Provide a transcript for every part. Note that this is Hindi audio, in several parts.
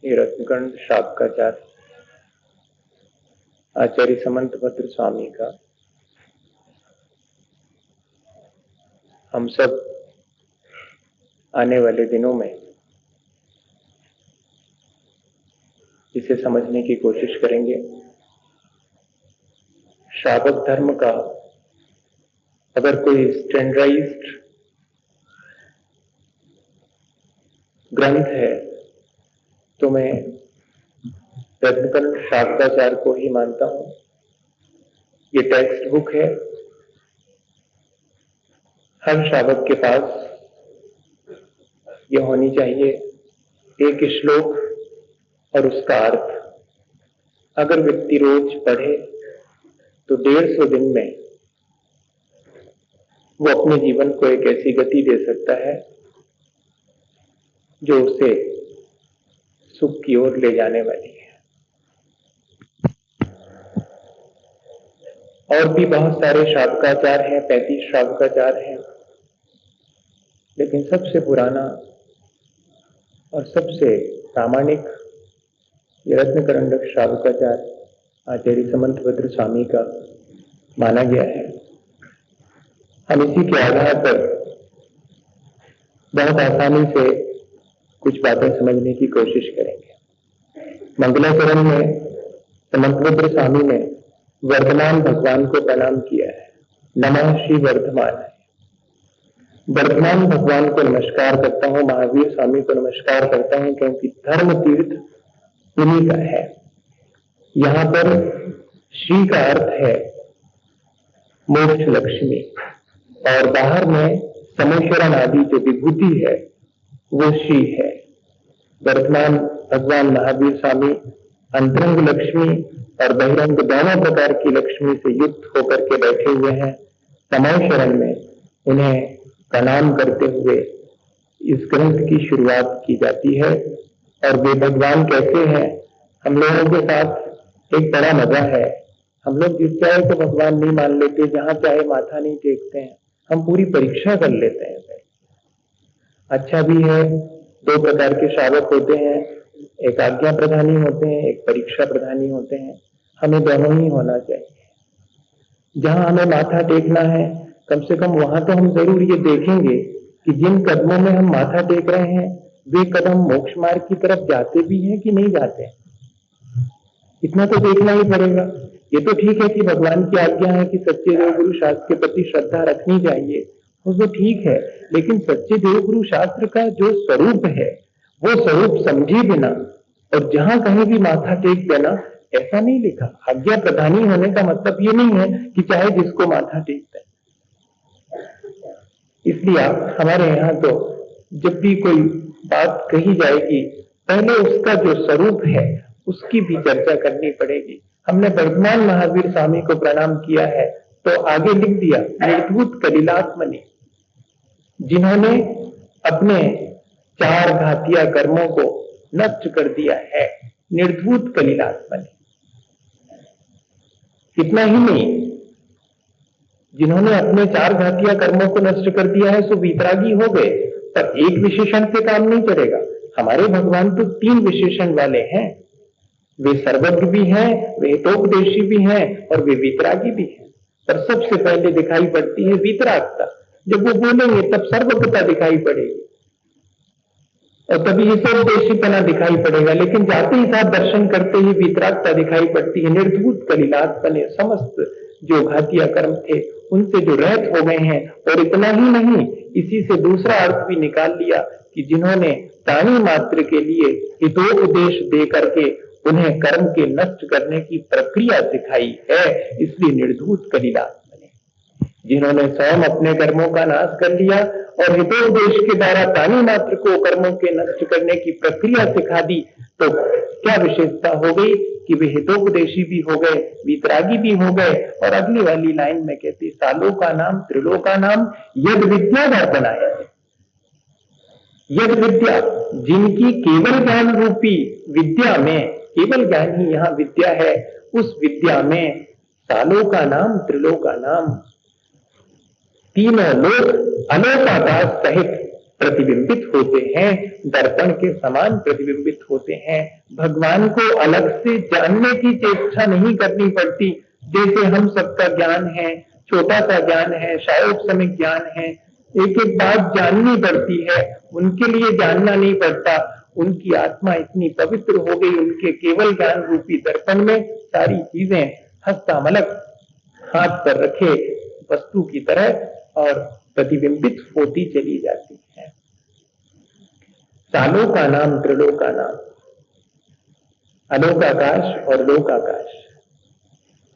ये रत्नकर्ण शाब्काचार्य आचार्य समंतभद्र स्वामी का हम सब आने वाले दिनों में इसे समझने की कोशिश करेंगे। श्रावक धर्म का अगर कोई स्टैंडर्डाइज्ड ग्रंथ है तो मैं रत्नकर्ण शाब्काचार्य को ही मानता हूं। ये टेक्स्ट बुक है। हर श्रावक के पास यह होनी चाहिए एक श्लोक और उसका अर्थ। अगर व्यक्ति रोज पढ़े तो 150 दिन में वो अपने जीवन को एक ऐसी गति दे सकता है जो उसे सुख की ओर ले जाने वाली है। और भी बहुत सारे श्रावकाचार हैं, 35 श्रावकाचार हैं, लेकिन सबसे पुराना और सबसे प्रामाणिक ये रत्नकर्ण श्रावकाचार्य आचार्य समंतभद्र स्वामी का माना गया है। हम इसी के आधार पर बहुत आसानी से कुछ बातें समझने की कोशिश करेंगे। मंगलाचरण में समंतभद्र स्वामी ने वर्धमान भगवान को प्रणाम किया है। नमः श्री वर्धमान। वर्धमान भगवान को नमस्कार करता हूं, महावीर स्वामी को नमस्कार करता हूं, क्योंकि धर्म तीर्थ उन्हीं का है। यहां पर श्री का अर्थ है मोक्ष लक्ष्मी, और बाहर में समेश्वरन आदि जो विभूति है वो श्री है। वर्तमान भगवान महावीर स्वामी अंतरंग लक्ष्मी और बहिरंग दोनों प्रकार की लक्ष्मी से युक्त होकर के बैठे हुए हैं। समय शरण में उन्हें प्रणाम करते हुए इस ग्रंथ की शुरुआत की जाती है। और वे भगवान कैसे हैं, हम लोगों के साथ एक बड़ा मजा है। हम लोग जिस चाहे को भगवान नहीं मान लेते, जहां चाहे माथा नहीं टेकते हैं, हम पूरी परीक्षा कर लेते हैं। अच्छा भी है, 2 प्रकार के श्रावक होते हैं, एक आज्ञा प्रधानी होते हैं, एक परीक्षा प्रधानी होते हैं। हमें दोनों ही होना चाहिए। जहां हमें माथा टेकना है, कम से कम वहां तो हम जरूर ये देखेंगे कि जिन कदमों में हम माथा टेक रहे हैं वे कदम मोक्ष मार्ग की तरफ जाते भी हैं कि नहीं जाते हैं। इतना तो देखना ही पड़ेगा। ये तो ठीक है कि भगवान की आज्ञा है कि सच्चे देव गुरु शास्त्र के प्रति श्रद्धा रखनी चाहिए, वो तो ठीक है, लेकिन सच्चे देव गुरु शास्त्र का जो स्वरूप है वो स्वरूप समझे बिना और जहां कहीं भी माथा टेक देना, ऐसा नहीं लिखा। आज्ञा प्रधानी होने का मतलब ये नहीं है कि चाहे जिसको माथा टेक दे। इसलिए हमारे यहाँ तो जब भी कोई बात कही जाएगी पहले उसका जो स्वरूप है उसकी भी चर्चा करनी पड़ेगी। हमने वर्तमान महावीर स्वामी को प्रणाम किया है तो आगे लिख दिया निर्धूत कलिलात्मनि, जिन्होंने अपने 4 घातिया कर्मों को नष्ट कर दिया है। निर्धूत कलिलात्मनि। इतना ही नहीं, जिन्होंने अपने 4 घातिया कर्मों को नष्ट कर दिया है सो वीतरागी हो गए। पर एक विशेषण से काम नहीं चलेगा। हमारे भगवान तो 3 विशेषण वाले हैं। वे सर्वज्ञ भी हैं, वे हितोपदेशी भी हैं और वे वीतरागी भी हैं। पर सबसे पहले दिखाई पड़ती है वीतरागता। जब वो बोलेंगे तब सर्वज्ञता दिखाई पड़ेगी और तभी हितोपदेशीपना दिखाई पड़ेगा, लेकिन जाते ही साथ दर्शन करते ही वीतरागता दिखाई पड़ती है। निर्धूत कलिलात्मनि, समस्त जो घातिया कर्म थे उनसे जो रहित हो गए हैं। और इतना ही नहीं, इसी से दूसरा अर्थ भी निकाल लिया कि जिन्होंने प्राणी मात्र के लिए हितोपदेश दे करके उन्हें कर्म के नष्ट करने की प्रक्रिया सिखाई है, इसलिए निर्धूत कलिलात्मनि। जिन्होंने स्वयं अपने कर्मों का नाश कर लिया और हितोपदेश के द्वारा प्राणी मात्र को कर्मों के नष्ट करने की प्रक्रिया सिखा दी, तो क्या विशेषता हो गई कि वे हितोपदेशी भी हो गए, वीतरागी भी हो गए। और अगली वाली लाइन में कहते सालों का नाम त्रिलोका नाम यद विद्या दर्पणाय। यद विद्या, जिनकी केवल ज्ञान रूपी विद्या में, केवल ज्ञान ही यहाँ विद्या है, उस विद्या में सालों का नाम त्रिलोका नाम, तीनों लोक अलोकाकाश सहित प्रतिबिंबित होते हैं, दर्पण के समान प्रतिबिंबित होते हैं। भगवान को अलग से जानने की चेष्टा नहीं करनी पड़ती। जैसे हम सबका ज्ञान है, छोटा सा ज्ञान है, शायद समय ज्ञान है, एक एक बात जाननी पड़ती है, उनके लिए जानना नहीं पड़ता। उनकी आत्मा इतनी पवित्र हो गई, उनके केवल ज्ञान रूपी दर्पण में सारी चीजें हस्तमलक हाथ पर रखे वस्तु की तरह और प्रतिबिंबित होती चली जाती है। सालों का नाम त्रिलोक का नाम, अलोकाकाश और लोकाकाश,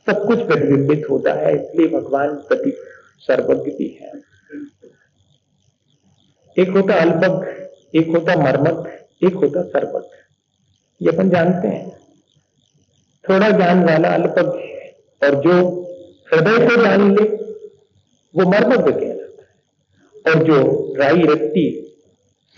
सब कुछ प्रतिबिंबित होता है, इसलिए भगवान प्रति सर्वज्ञ भी है। एक होता अल्पज्ञ, एक होता मर्मज्ञ, एक होता सर्वज्ञ, ये अपन जानते हैं। थोड़ा ज्ञान वाला अल्पज्ञ है और जो हृदय को जान ले वो मर्मज्ञ कहलाता है, और जो राई रत्ती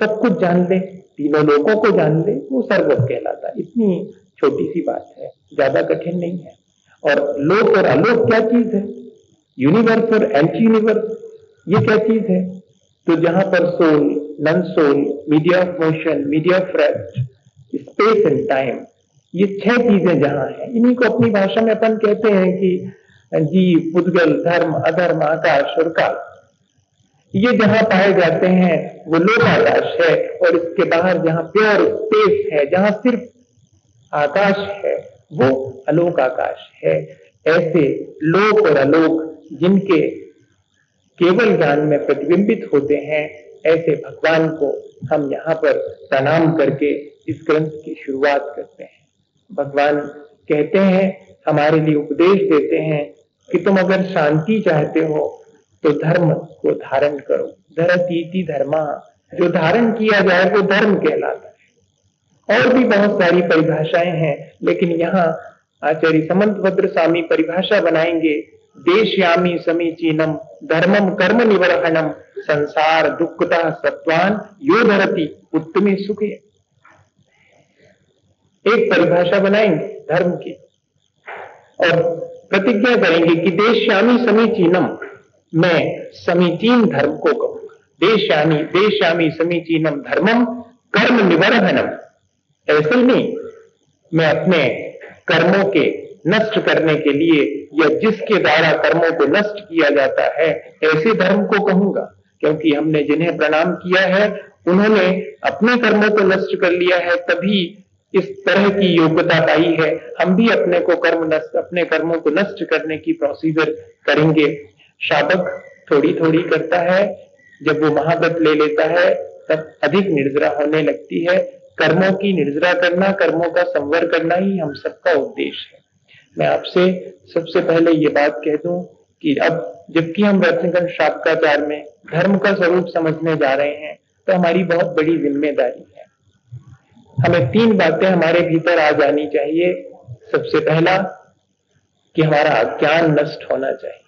सब कुछ जान ले, तीनों लोगों को जान ले, वो सर्वज्ञ कहलाता है। इतनी छोटी सी बात है, ज्यादा कठिन नहीं है। और लोक और अलोक क्या चीज है? यूनिवर्स और एंटी यूनिवर्स, ये क्या चीज है? तो जहां पर soul, non soul, media of motion, media of rest, space and time, ये 6 चीजें जहां हैं, इन्हीं को अपनी भाषा में अपन कहते हैं कि जीव, पुद्गल, धर्म, अधर्म, आकाश और काल। ये जहां पाए जाते हैं वो लोकाकाश है, और इसके बाहर जहां प्योर स्पेस है, जहां सिर्फ आकाश है, वो अलोक आकाश है। ऐसे लोक और अलोक जिनके केवल ज्ञान में प्रतिबिंबित होते हैं, ऐसे भगवान को हम यहाँ पर प्रणाम करके इस ग्रंथ की शुरुआत करते हैं। भगवान कहते हैं, हमारे लिए उपदेश देते हैं कि तुम अगर शांति चाहते हो तो धर्म को धारण करो। धरतीति धर्मा, जो धारण किया जाए वो धर्म कहलाता है। और भी बहुत सारी परिभाषाएं हैं, लेकिन यहाँ आचार्य समंतभद्र स्वामी परिभाषा बनाएंगे, देशयामी समीचीनम धर्मम कर्म निवर्हणम संसार दुक्खता सत्वान यो धरती उत्तमे सुखे। एक परिभाषा बनाएंगे धर्म की और प्रतिज्ञा करेंगे कि देशयामी समीचीनम, मैं समीचीन धर्म को कहूंगा। देशयामी समीचीनम धर्मम कर्म निवर्हणम, ऐसे नहीं मैं अपने कर्मों के नष्ट करने के लिए या जिसके द्वारा कर्मों को नष्ट किया जाता है ऐसे धर्म को कहूंगा, क्योंकि हमने जिन्हें प्रणाम किया है उन्होंने अपने कर्मों को नष्ट कर लिया है, तभी इस तरह की योग्यता पाई है। हम भी अपने कर्मों को नष्ट करने की प्रोसीजर करेंगे। शाबक थोड़ी थोड़ी करता है, जब वो महाव्रत ले लेता है तब अधिक निर्जरा होने लगती है। कर्मों की निर्जरा करना, कर्मों का संवर करना ही हम सबका उद्देश्य है। मैं आपसे सबसे पहले ये बात कह दूं कि अब जबकि हम रत्नगंज शाब्दाचार में धर्म का स्वरूप समझने जा रहे हैं, तो हमारी बहुत बड़ी जिम्मेदारी है। हमें 3 बातें हमारे भीतर आ जानी चाहिए। सबसे पहला कि हमारा अज्ञान नष्ट होना चाहिए।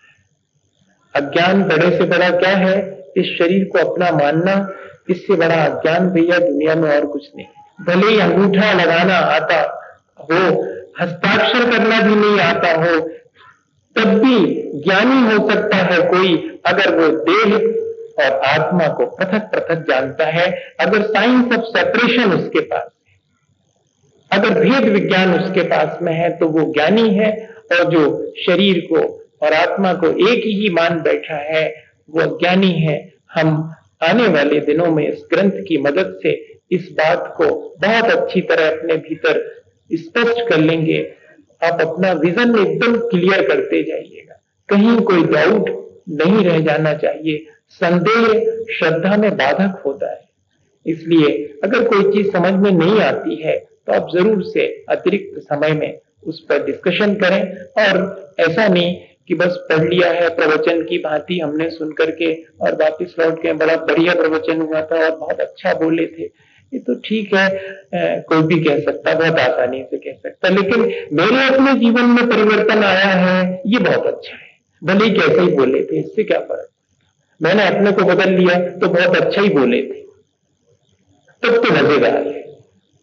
अज्ञान बड़े से बड़ा क्या है? इस शरीर को अपना मानना, इससे बड़ा अज्ञान भैया दुनिया में और कुछ नहीं। भले ही अंगूठा लगाना आता हो, हस्ताक्षर करना भी नहीं आता हो, तब भी ज्ञानी हो सकता है कोई, अगर वो देह और आत्मा को पृथक पृथक जानता है, अगर साइंस ऑफ सेपरेशन उसके पास है, अगर भेद विज्ञान उसके पास में है, तो वो ज्ञानी है। और जो शरीर को और आत्मा को एक ही मान बैठा है वो अज्ञानी है। हम आने वाले दिनों में इस ग्रंथ की मदद से इस बात को बहुत अच्छी तरह अपने भीतर स्पष्ट कर लेंगे। आप अपना विजन एकदम क्लियर करते जाइएगा, कहीं कोई डाउट नहीं रह जाना चाहिए। संदेह श्रद्धा में बाधक होता है, इसलिए अगर कोई चीज समझ में नहीं आती है तो आप जरूर से अतिरिक्त समय में उस पर डिस्कशन करें। और ऐसा नहीं कि बस पढ़ लिया है प्रवचन की भांति हमने सुन करके और वापस लौट के बड़ा बढ़िया प्रवचन हुआ था और बहुत अच्छा बोले थे, ये तो ठीक है, कोई भी कह सकता, बहुत आसानी से कह सकता, लेकिन मेरे अपने जीवन में परिवर्तन आया है, ये बहुत अच्छा है। भले ही कैसे ही बोले थे, इससे क्या फर्क, मैंने अपने को बदल लिया तो बहुत अच्छा ही बोले थे, तब तो मजेदार है।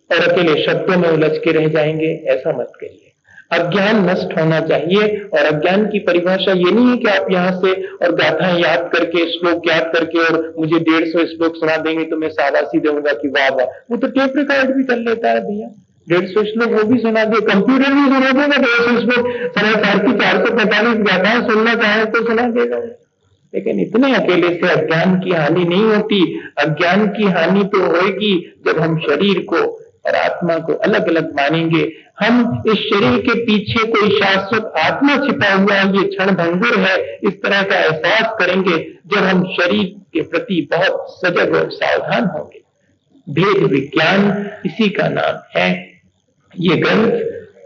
और अकेले शब्दों में उलझ के रह जाएंगे, ऐसा मत करिए। अज्ञान नष्ट होना चाहिए। और अज्ञान की परिभाषा ये नहीं है कि आप यहाँ से और गाथाएं याद करके, श्लोक याद करके और मुझे 150 श्लोक सुना देंगे तो मैं शाबाशी दूंगा कि वाह वाह। वो तो टेप रिकॉर्ड भी कर लेता है भैया, 150 श्लोक वो भी सुना दे, कंप्यूटर भी सुना देगा 150 श्लोक। समय 445 गाथाएं सुनना चाहे तो सुना देगा। लेकिन इतने अकेले से अज्ञान की हानि नहीं होती। अज्ञान की हानि तो होगी जब हम शरीर को और आत्मा को अलग अलग मानेंगे। हम इस शरीर के पीछे कोई शाश्वत आत्मा छिपा हुआ है, ये क्षण भंगुर है, इस तरह का एहसास करेंगे जब हम शरीर के प्रति बहुत सजग और सावधान होंगे। भेद विज्ञान इसी का नाम है। ये ग्रंथ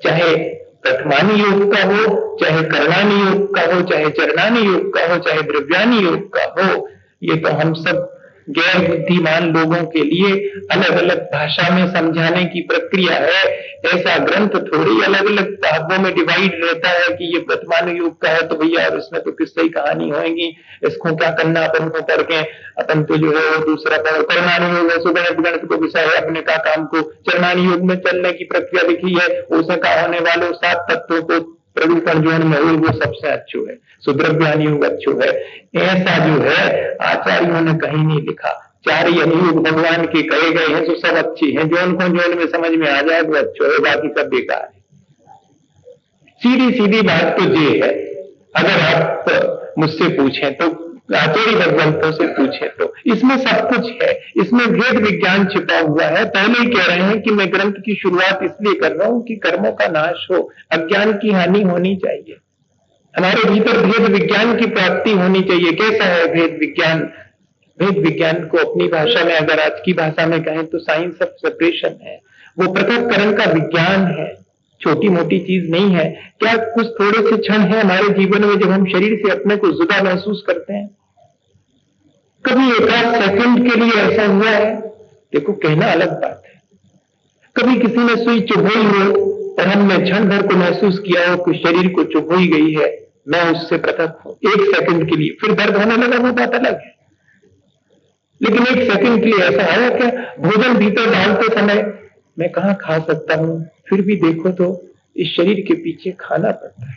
चाहे प्रथमानी योग का हो, चाहे करणानी योग का हो, चाहे चरणानी योग का हो, चाहे द्रव्यानी योग का हो, ये तो हम सब गैर बुद्धिमान लोगों के लिए अलग अलग भाषा में समझाने की प्रक्रिया है। ऐसा ग्रंथ थोड़ी अलग अलग भागों में डिवाइड रहता है कि ये प्रथमानुयोग का है तो भैया और इसमें तो किस्से ही कहानी होगी, इसको क्या करना अपन को करके अपन तो जो है वो दूसरा करणानुयोग है, सुगण गणित को विषय है अपने का काम को। चरणानुयोग में चलने की प्रक्रिया लिखी है, उसका होने वाले 7 तत्वों को प्रदूषण जो में हुई वो सबसे अच्छो है, सुद्रव्यान योग अच्छो है। ऐसा जो है आचार्यों ने कहीं नहीं लिखा। 4 योग भगवान के कहे गए हैं तो सब अच्छे हैं, जो उनको में समझ में आ जाए वो अच्छो है, बाकी सब बेकार है। सीधी सीधी बात तो ये है, अगर आप मुझसे पूछें तो आचार्य भगवंतों से पूछे तो इसमें सब कुछ है, इसमें भेद विज्ञान छिपा हुआ है। पहले ही कह रहे हैं कि मैं ग्रंथ की शुरुआत इसलिए कर रहा हूं कि कर्मों का नाश हो, अज्ञान की हानि होनी चाहिए, हमारे भीतर भेद विज्ञान की प्राप्ति होनी चाहिए। कैसा है भेद विज्ञान? भेद विज्ञान को अपनी भाषा में अगर आज की भाषा में कहें तो साइंस ऑफ सेपरेशन है। वो पृथक्करण का विज्ञान है, छोटी मोटी चीज नहीं है। क्या कुछ थोड़े से क्षण है हमारे जीवन में जब हम शरीर से अपने को जुदा महसूस करते हैं? कभी एक आध सेकंड के लिए ऐसा हुआ है? देखो कहना अलग बात है। कभी किसी ने सुई चुभोई हो और हमने क्षण भर को महसूस किया हो कि शरीर को चुभोई गई है, मैं उससे पृथक हूं 1 सेकंड के लिए, फिर दर्द होने लगा वो बात अलग है। लेकिन 1 सेकंड के लिए ऐसा आया क्या? भोजन भीतर डालते समय मैं कहां खा सकता हूं, फिर भी देखो तो इस शरीर के पीछे खाना पड़ता है।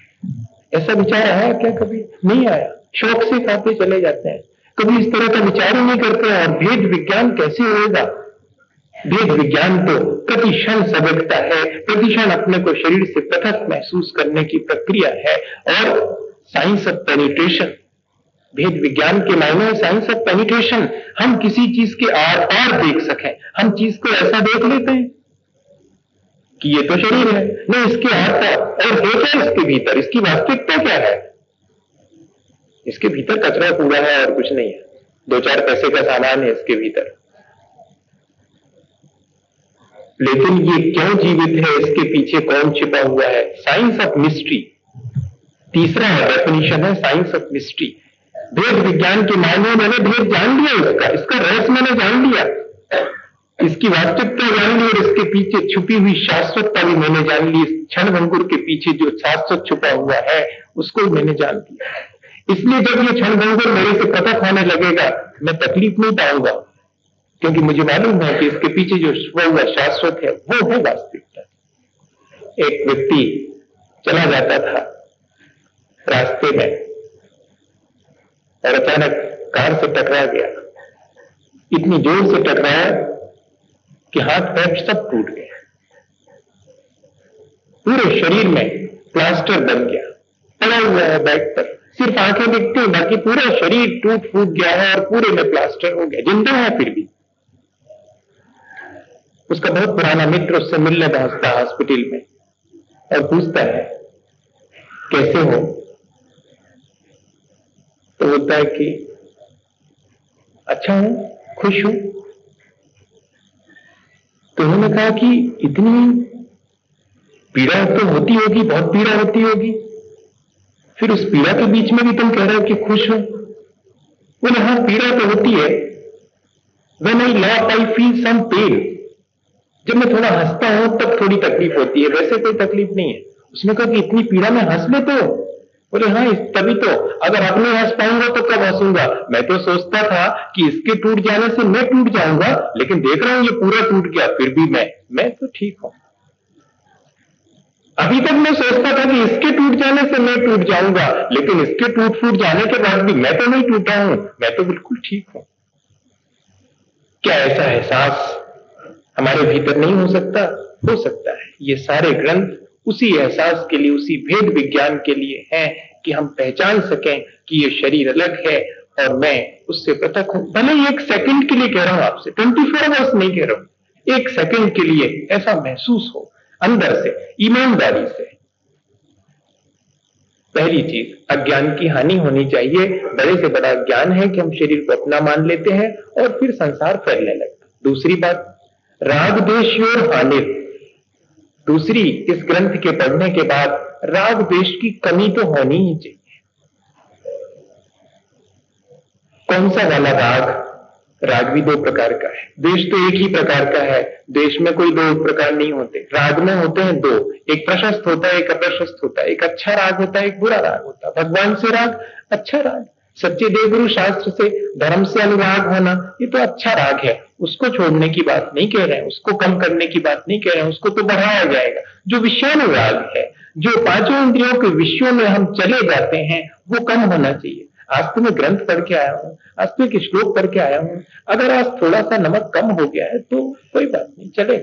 ऐसा विचार आया क्या? कभी नहीं आया, शौक से खाते चले जाते हैं, कभी इस तरह का विचार ही नहीं करते। और भेद विज्ञान कैसे होगा? भेद विज्ञान तो प्रतिक्षण सजगता है, प्रतिक्षण अपने को शरीर से पृथक महसूस करने की प्रक्रिया है। और साइंस ऑफ पेनिट्रेशन, भेद विज्ञान के मायने है साइंस ऑफ पेनिट्रेशन। हम किसी चीज के आर पार देख सकें। हम चीज को ऐसा देख लेते हैं कि ये तो शरीर है, नहीं इसके आर पार और है क्या इसके भीतर, इसकी वास्तविकता क्या है? इसके भीतर कचरा कूड़ा है और कुछ नहीं है, 2-4 पैसे का सामान है इसके भीतर। लेकिन ये क्यों जीवित है, इसके पीछे कौन छिपा हुआ है? साइंस ऑफ मिस्ट्री तीसरा डेफिनेशन है, साइंस ऑफ मिस्ट्री। भेद विज्ञान के मायने मैंने भेद जान लिया, इसका रहस्य मैंने जान लिया, इसकी वास्तविकता जान ली और इसके पीछे छुपी हुई शाश्वतता भी मैंने जान ली। इस क्षण भंगुर के पीछे जो शाश्वत छुपा हुआ है उसको मैंने जान लिया। इसलिए जब ये क्षण भंगुर मेरे से पृथक होने लगेगा मैं तकलीफ नहीं पाऊंगा, क्योंकि मुझे मालूम है कि इसके पीछे जो छुपा हुआ शाश्वत है वो है वास्तविकता। एक व्यक्ति चला जाता था रास्ते में और अचानक कार से टकरा गया, इतनी जोर से टकराया कि हाथ पैर सब टूट गए, पूरे शरीर में प्लास्टर बन गया, पड़ा हुआ है बेड पर, सिर्फ आंखें दिखती हैं, बाकी पूरा शरीर टूट फूट गया है और पूरे में प्लास्टर हो गया, जिंदा है फिर भी। उसका बहुत पुराना मित्र उससे मिलने पहुंचता है हॉस्पिटल में और पूछता है कैसे हो? तो बोलता है कि अच्छा हूं, खुश हूं। तो उन्होंने कहा कि इतनी पीड़ा तो होती होगी, बहुत पीड़ा होती होगी, फिर उस पीड़ा के बीच में भी तुम कह रहे हो कि खुश हो? बोले हाँ पीड़ा तो होती है, when I laugh I feel some pain, जब मैं थोड़ा हंसता हूं तब थोड़ी तकलीफ होती है, वैसे कोई तकलीफ नहीं है। उसने कहा कि इतनी पीड़ा में हंस लेते हो? बोले हाँ तभी तो, अगर अब नहीं हंस पाऊंगा तो कब हंसूंगा? मैं तो सोचता था कि इसके टूट जाने से मैं टूट जाऊंगा, लेकिन देख रहा हूं ये पूरा टूट गया, फिर भी मैं तो ठीक हूं। अभी तक मैं सोचता था कि इसके टूट जाने से मैं टूट जाऊंगा, लेकिन इसके टूट फूट जाने के बाद भी मैं तो नहीं टूटा हूं, मैं तो बिल्कुल ठीक हूं। क्या ऐसा एहसास हमारे भीतर नहीं हो सकता? हो सकता है। ये सारे ग्रंथ उसी एहसास के लिए, उसी भेद विज्ञान के लिए हैं कि हम पहचान सकें कि ये शरीर अलग है और मैं उससे पृथक हूं। भले ही एक सेकंड के लिए कह रहा हूं आपसे, 24 आवर्स नहीं कह रहा हूं, एक सेकंड के लिए ऐसा महसूस हो अंदर से, ईमानदारी से। पहली चीज, अज्ञान की हानि होनी चाहिए। बड़े से बड़ा ज्ञान है कि हम शरीर को अपना मान लेते हैं और फिर संसार फैलने लगता। दूसरी बात, राग द्वेष और हानि। दूसरी, इस ग्रंथ के पढ़ने के बाद राग द्वेष की कमी तो होनी ही चाहिए। कौन सा वाला राग? राग भी दो प्रकार का है, द्वेष तो एक ही प्रकार का है। द्वेष में कोई दो प्रकार नहीं होते, राग में होते हैं दो। एक प्रशस्त होता है, एक अप्रशस्त होता है। एक अच्छा राग होता है, एक बुरा राग होता है। भगवान से राग, अच्छा राग। सच्चे देवगुरु शास्त्र से, धर्म से अनुराग होना, ये तो अच्छा राग है। उसको छोड़ने की बात नहीं कह रहे हैं, उसको कम करने की बात नहीं कह रहे हैं, उसको तो बढ़ाया जाएगा। जो विषयानुराग है, जो पांचों इंद्रियों के विषयों में हम चले जाते हैं, वो कम होना चाहिए। आज तो मैं ग्रंथ पढ़ के आया हूं, आज तो एक श्लोक पढ़ के आया हूं। अगर आज थोड़ा सा नमक कम हो गया है तो कोई बात नहीं, चले।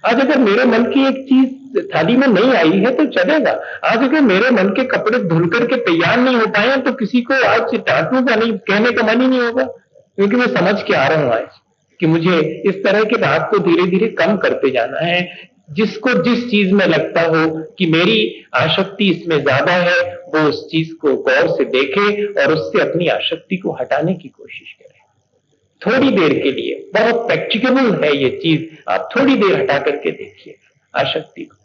आज अगर मेरे मन की एक चीज थाली में नहीं आई है तो चलेगा। आज अगर मेरे मन के कपड़े धुल करके तैयार नहीं हो पाए तो किसी को आज डांटूंगा नहीं, कहने का मन ही नहीं होगा, क्योंकि मैं समझ के आ रहा हूं आज कि मुझे इस तरह के राग को धीरे धीरे कम करते जाना है। जिसको जिस चीज में लगता हो कि मेरी आसक्ति इसमें ज्यादा है, वो उस चीज को गौर से देखे और उससे अपनी आसक्ति को हटाने की कोशिश करे। थोड़ी देर के लिए, बहुत प्रैक्टिकल है ये चीज, आप थोड़ी देर हटा करके देखिए आसक्ति को,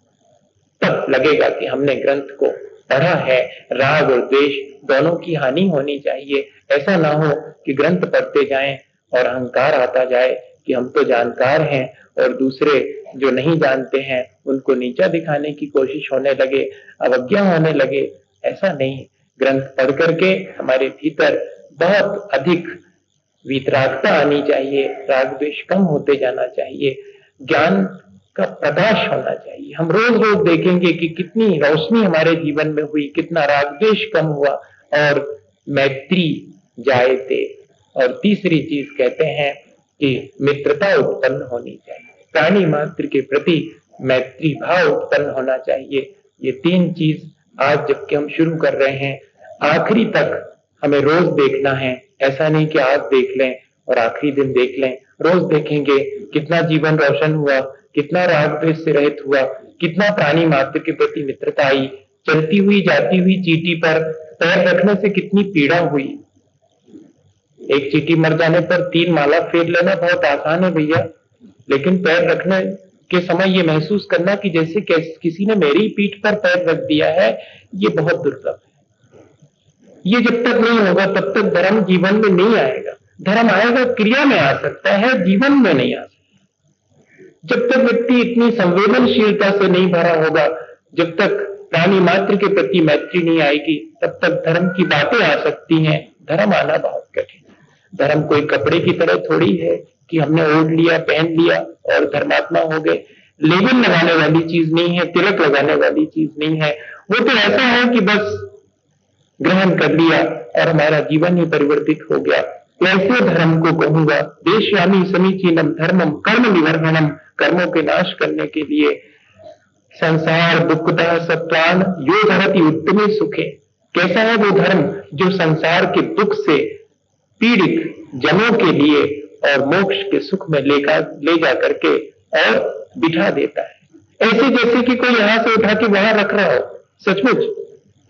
तब लगेगा कि हमने ग्रंथ को पढ़ा है। राग और द्वेष दोनों की हानि होनी चाहिए। ऐसा ना हो कि ग्रंथ पढ़ते जाएं और अहंकार आता जाए कि हम तो जानकार हैं और दूसरे जो नहीं जानते हैं उनको नीचा दिखाने की कोशिश होने लगे, अवज्ञा होने लगे। ऐसा नहीं, ग्रंथ पढ़ करके हमारे भीतर बहुत अधिक वीतरागता आनी चाहिए, राग द्वेष कम होते जाना चाहिए, ज्ञान का प्रकाश होना चाहिए। हम रोज रोज देखेंगे कि कितनी रोशनी हमारे जीवन में हुई, कितना राग द्वेष कम हुआ और मैत्री जायते। और तीसरी चीज कहते हैं कि मित्रता उत्पन्न होनी चाहिए, प्राणी मात्र के प्रति मैत्री भाव उत्पन्न होना चाहिए। ये तीन चीज आज जबकि हम शुरू कर रहे हैं, आखिरी तक हमें रोज देखना है। ऐसा नहीं कि आज देख लें और आखिरी दिन देख लें, रोज देखेंगे कितना जीवन रोशन हुआ, कितना राग द्वेष से रहित हुआ, कितना प्राणी मात्र के प्रति मित्रता आई। चलती हुई जाती हुई चींटी पर पैर रखने से कितनी पीड़ा हुई। एक चींटी मर जाने पर 3 माला फेर लेना बहुत आसान है भैया, लेकिन पैर रखने के समय ये महसूस करना कि जैसे किसी ने मेरी पीठ पर पैर रख दिया है, ये बहुत दुर्लभ है। ये जब तक नहीं होगा तब तक धर्म जीवन में नहीं आएगा। धर्म आएगा, क्रिया में आ सकता है, जीवन में नहीं आ सकता। जब तक व्यक्ति इतनी संवेदनशीलता से नहीं भरा होगा, जब तक प्राणी मात्र के प्रति मैत्री नहीं आएगी, तब तक धर्म की बातें आ सकती हैं। धर्म आना बहुत कठिन है। धर्म कोई कपड़े की तरह थोड़ी है कि हमने ओढ़ लिया, पहन लिया और धर्मात्मा हो गए। लेबल लगाने वाली चीज नहीं है, तिलक लगाने वाली चीज नहीं है। वो तो ऐसा है कि बस ग्रहण कर लिया और हमारा जीवन ही परिवर्तित हो गया। कैसे धर्म को कहूंगा? देशयामी समीचीनम धर्मम कर्म निवर्धनम, कर्मों के नाश करने के लिए। संसार दुखतः सत्वान यो धरति उत्तमे सुखे। कैसा है वो धर्म जो संसार के दुख से पीड़ित जनों के लिए और मोक्ष के सुख में ले जा करके और बिठा देता है। ऐसे जैसे कि कोई यहां से उठा के वहां रख रहा हो। सचमुच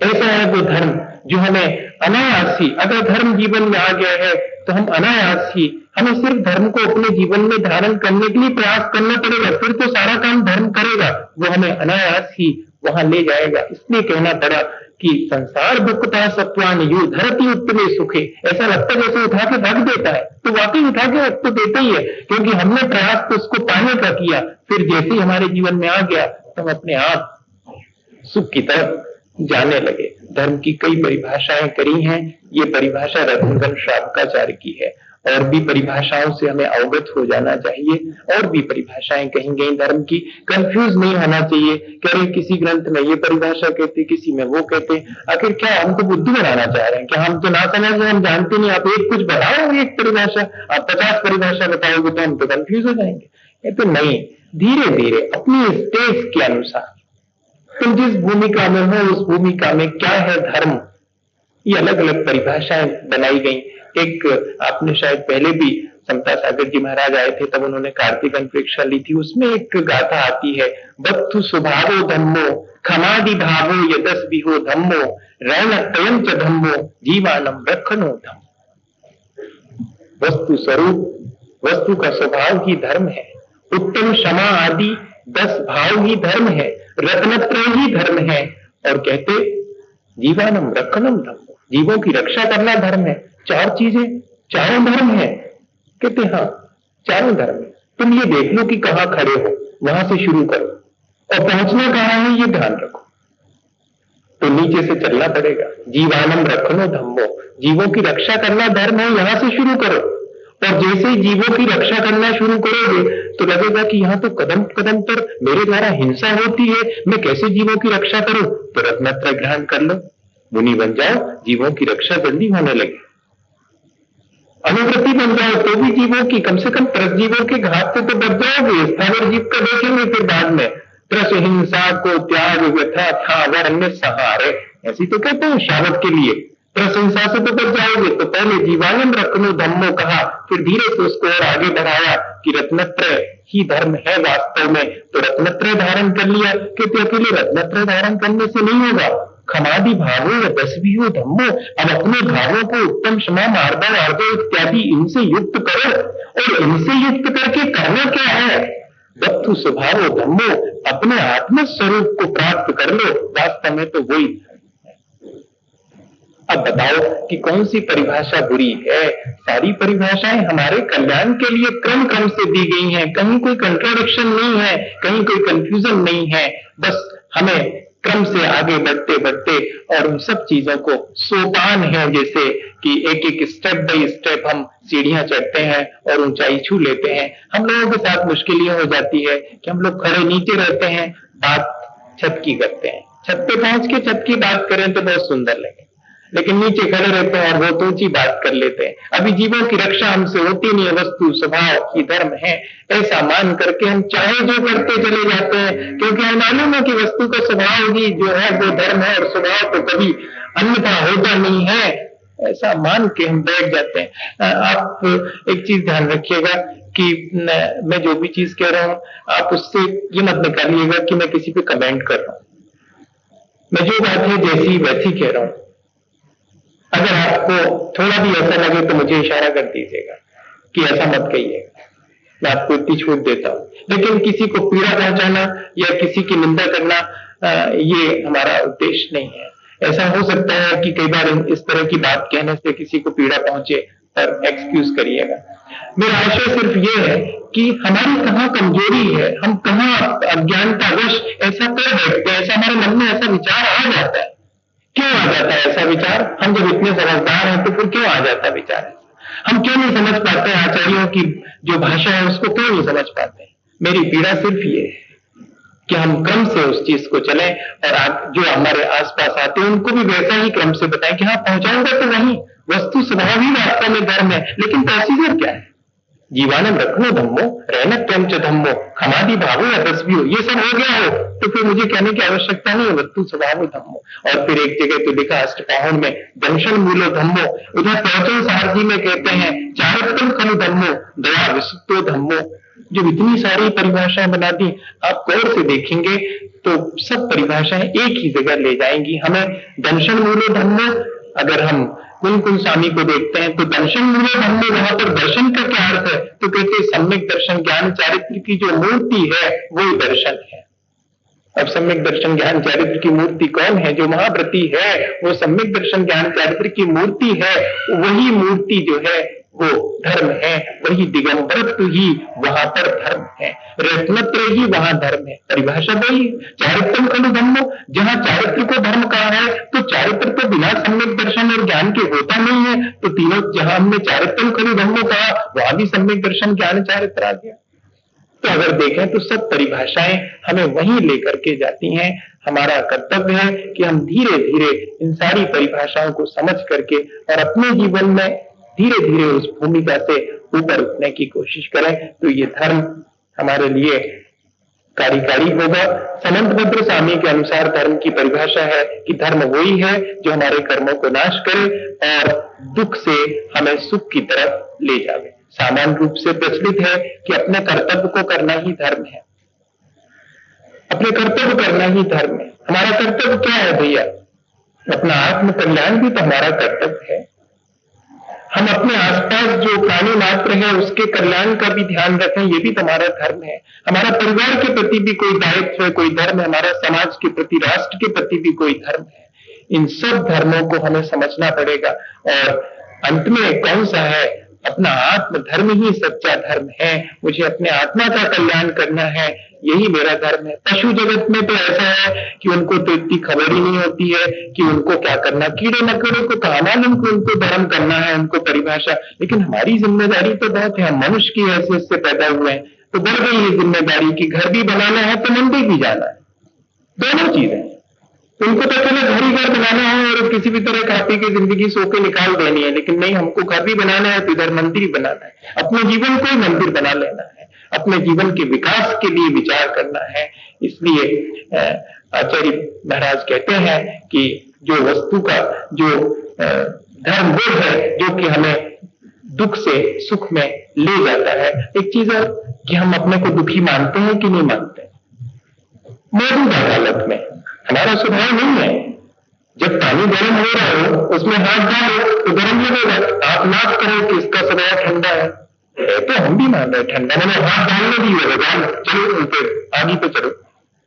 ऐसा है वो धर्म जो हमें अनायास ही, अगर धर्म जीवन में आ गया है तो हम अनायास ही, हमें सिर्फ धर्म को अपने जीवन में धारण करने के लिए प्रयास करना पड़ेगा, फिर तो सारा काम धर्म करेगा, वो हमें अनायास ही वहां ले जाएगा। इसलिए कहना पड़ा कि संसार दुखता सत्वान यू धरती उत्तमे सुखे। ऐसा लगता है जैसे उठा के रख देता है, तो वाकई उठा के रख तो देता ही है, क्योंकि हमने प्रयास तो उसको पाने का किया। फिर जैसे ही हमारे जीवन में आ गया तो हम अपने आप सुख की तरफ जाने लगे। धर्म की कई परिभाषाएं करी हैं, ये परिभाषा रघुनंदन श्रावकाचार्य की है और भी परिभाषाओं से हमें अवगत हो जाना चाहिए, और भी परिभाषाएं कहीं कहीं धर्म की, कंफ्यूज नहीं होना चाहिए कि अरे किसी ग्रंथ में ये परिभाषा कहते, किसी में वो कहते। आखिर क्या हम तो बुद्धू बनाना चाह रहे हैं? क्या हम तो ना समझ रहे, हम जानते नहीं? आप एक कुछ बताओ, एक परिभाषा, आप 50 परिभाषा बताओगे तो हम तो कंफ्यूज हो जाएंगे। ये तो नहीं, धीरे धीरे अपनी स्टेज के अनुसार तुम जिस भूमिका में हो उस भूमिका में क्या है धर्म, ये अलग अलग परिभाषाएं बनाई गई। एक आपने शायद पहले भी समता सागर जी महाराज आए थे तब उन्होंने कार्तिक अंतरिक्षा ली थी, उसमें एक गाथा आती है, वस्तु स्वभावो धम्मो खमादि भावो यदस विहो धम्मो रण तयं च धम्मो जीवानम रखनो धम्मो। वस्तु स्वरूप, वस्तु का स्वभाव ही धर्म है, उत्तम क्षमा आदि 10 भाव ही धर्म है, रत्नत्रय ही धर्म है। और कहते जीवानम रखनम धम्मो, जीवों की रक्षा करना धर्म है। 4 चीजें, चारों धर्म है। कहते हाँ, चारों धर्म है। तुम ये देख लो कि कहां खड़े हो, वहां से शुरू करो, और पहुंचना कहां है ये ध्यान रखो। तो नीचे से चलना पड़ेगा। जीवानम रखनो धम्मो, जीवों की रक्षा करना धर्म है, यहां से शुरू करो। और जैसे ही जीवों की रक्षा करना शुरू करोगे तो लगेगा कि यहां तो कदम कदम पर मेरे द्वारा हिंसा होती है, मैं कैसे जीवों की रक्षा करूं? तो रत्नत्रय ग्रहण कर लो, मुनि बन जाओ, जीवों की रक्षा जल्दी होने लगे। अनुव्रति बन जाओ तो भी जीवों की, कम से कम परजीवों के घात से तो बच जाओगे। स्थावर जीव का देखेंगे फिर बाद में, त्रस हिंसा को त्याग व्यथा था वरण्य सहारे, ऐसी तो कहते हैं शावक के लिए। त्रस हिंसा से तो बच जाओगे, तो पहले जीवानम रखनो धम्मो कहा, फिर धीरे से उसको और आगे बढ़ाया कि रत्नत्रय ही धर्म है वास्तव में। तो रत्नत्रय धारण कर लिया, क्योंकि अकेले रत्नत्रय धारण करने से नहीं होगा। खमादि भावो या 10 भी हो धम्मो, अब अपने भावों को उत्तम क्षमा मार्दव आर्दव इत्यादि इनसे युक्त करो, और इनसे युक्त करके करना क्या है? वस्तु स्वभाव धम्मो, अपने आत्म स्वरूप को प्राप्त कर लो, वास्तव में तो वही। अब बताओ कि कौन सी परिभाषा बुरी है? सारी परिभाषाएं हमारे कल्याण के लिए क्रम क्रम से दी गई हैं, कहीं कोई कंट्राडिक्शन नहीं है, कहीं कोई कंफ्यूजन नहीं है। बस हमें क्रम से आगे बढ़ते बढ़ते, और उन सब चीजों को सोपान है, जैसे कि एक एक स्टेप बाय स्टेप हम सीढ़ियां चढ़ते हैं और ऊंचाई छू लेते हैं। हम लोगों के साथ मुश्किल ये हो जाती है कि हम लोग खड़े नीचे रहते हैं, बात छत की करते हैं। छत पे पहुंच के छत की बात करें तो बहुत सुंदर लगे, लेकिन नीचे खड़े रहते हैं और बहुत ऊंची बात कर लेते हैं। अभी जीवों की रक्षा हमसे होती नहीं है, वस्तु स्वभाव की धर्म है, ऐसा मान करके हम चाहे जो करते चले जाते हैं, क्योंकि हम मालूम है कि वस्तु का स्वभाव ही जो है वो धर्म है, और स्वभाव तो कभी अन्यथा होता नहीं है, ऐसा मान के हम बैठ जाते हैं। आप एक चीज ध्यान रखिएगा कि मैं जो भी चीज कह रहा हूं, आप उससे ये मत निकालिएगा कि मैं किसी पे कमेंट कर रहा हूं। मैं जो बात है जैसी वैसी कह रहा हूं। अगर आपको थोड़ा भी ऐसा लगे तो मुझे इशारा कर दीजिएगा कि ऐसा मत कहिएगा, मैं आपको इतनी छूट देता हूं। लेकिन किसी को पीड़ा पहुंचाना या किसी की निंदा करना ये हमारा उद्देश्य नहीं है। ऐसा हो सकता है कि कई बार इस तरह की बात कहने से किसी को पीड़ा पहुंचे, पर एक्सक्यूज करिएगा। मेरा आशय सिर्फ ये है कि हमारी कहाँ कमजोरी है, हम कहाँ अज्ञानतावश ऐसा कर बैठते हैं, ऐसा हमारे मन में ऐसा विचार आ जाता है। क्यों आ जाता है ऐसा विचार? हम जब इतने समझदार हैं तो फिर क्यों आ जाता है विचार? हम क्यों नहीं समझ पाते हैं आचार्यों की जो भाषा है उसको क्यों नहीं समझ पाते? मेरी पीड़ा सिर्फ ये है कि हम क्रम से उस चीज को चलें, और जो हमारे आसपास आते हैं उनको भी वैसा ही क्रम से बताएं कि हाँ पहुंचाऊंगा तो नहीं, वस्तु स्वभाव ही वास्तव में धर्म है, लेकिन प्रोसीजर क्या है? जीवानम रखनो धम्मो रहना तयं च धम्मो खमादि भावो या 10 भी हो, ये सब हो गया हो तो फिर मुझे कहने की आवश्यकता नहीं है, वस्तु स्वभाव धम्मो। और फिर एक जगह तो लिखा अष्टपाहन में दंशन मूलो धम्मो, उधर प्रवचन सार जी में कहते हैं चारित्रम खलु धम्मो दया विशुद्धो धम्मो। जो इतनी सारी परिभाषाएं बना दी, आप गौर से देखेंगे तो सब परिभाषाएं एक ही जगह ले जाएंगी हमें। दंशन मूलो धम्मो, अगर हम कुन स्वामी को देखते हैं तो दर्शन मूलो धम्मो, वहां पर दर्शन का क्या अर्थ है? तो कहते सम्यक दर्शन ज्ञान चारित्र की जो मूर्ति है वो दर्शन है। अब सम्यक दर्शन ज्ञान चारित्र की मूर्ति कौन है? जो महाव्रती है वो सम्यक दर्शन ज्ञान चारित्र की मूर्ति है। वही मूर्ति जो है वो धर्म है, वही दिगंबरत्व ही वहां पर धर्म है, रत्नत्र ही वहां धर्म है। परिभाषा वही चारित्रम खलु धर्मो, जहां चारित्र को धर्म कहा है तो चारित्र तो बिना सम्यक दर्शन और ज्ञान के होता नहीं है। तो तीनों जहां हमने चारित्रम खलु धर्मो कहा वहां भी सम्यक दर्शन ज्ञान चारित्र आ गया। तो अगर देखें तो सब परिभाषाएं हमें वहीं लेकर के जाती हैं। हमारा कर्तव्य है कि हम धीरे धीरे इन सारी परिभाषाओं को समझ करके और अपने जीवन में धीरे धीरे उस भूमिका से ऊपर उठने की कोशिश करें। तो ये धर्म हमारे लिए कार्यकारी होगा। समंतभद्र स्वामी के अनुसार धर्म की परिभाषा है कि धर्म वही है जो हमारे कर्मों को नाश करे और दुख से हमें सुख की तरफ ले जावे। सामान्य रूप से प्रचलित है कि अपने कर्तव्य को करना ही धर्म है, अपने कर्तव्य करना ही धर्म है। हमारा कर्तव्य क्या है भैया? अपना आत्म कल्याण भी तो हमारा कर्तव्य है। हम अपने आसपास जो प्राणी मात्र है उसके कल्याण का भी ध्यान रखें, ये भी तो हमारा धर्म है। हमारा परिवार के प्रति भी कोई दायित्व है, कोई धर्म है। हमारा समाज के प्रति, राष्ट्र के प्रति भी कोई धर्म है। इन सब धर्मों को हमें समझना पड़ेगा और अंत में कौन सा है? अपना आत्म धर्म ही सच्चा धर्म है। मुझे अपने आत्मा का कल्याण करना है, यही मेरा धर्म है। पशु जगत में तो ऐसा है कि उनको तो इतनी खबर ही नहीं होती है कि उनको क्या करना, कीड़े मकोड़े को कहा मालूम कि उनको धर्म करना है, उनको परिभाषा। लेकिन हमारी जिम्मेदारी तो बहुत है, हम मनुष्य की हैसियत से पैदा हुए हैं तो बढ़ गई ये जिम्मेदारी कि घर भी बनाना है तो मंदिर भी जाना है, दोनों चीजें। उनको तो चलो घर ही घर बनाना है और किसी भी तरह खाती की जिंदगी सो के निकाल देनी है, लेकिन नहीं, हमको घर भी बनाना है तो इधर मंदिर ही बनाना है। अपने जीवन को ही मंदिर बना लेना है, अपने जीवन के विकास के लिए विचार करना है। इसलिए आचार्य महाराज कहते हैं कि जो वस्तु का जो धर्म वो है जो कि हमें दुख से सुख में ले जाता है। एक चीज है कि हम अपने को दुखी मानते हैं कि नहीं मानते। मौजूदा हालत में हमारा स्वभाव नहीं है, जब पानी गर्म हो रहा हो उसमें हाथ डालो तो गर्म लगेगा, आप नाक करो कि इसका स्वभाव ठंडा है तो हम भी मान रहे ठंडा, मैंने हाथ डालने दी है, चलो उन पे आगे पे चलो,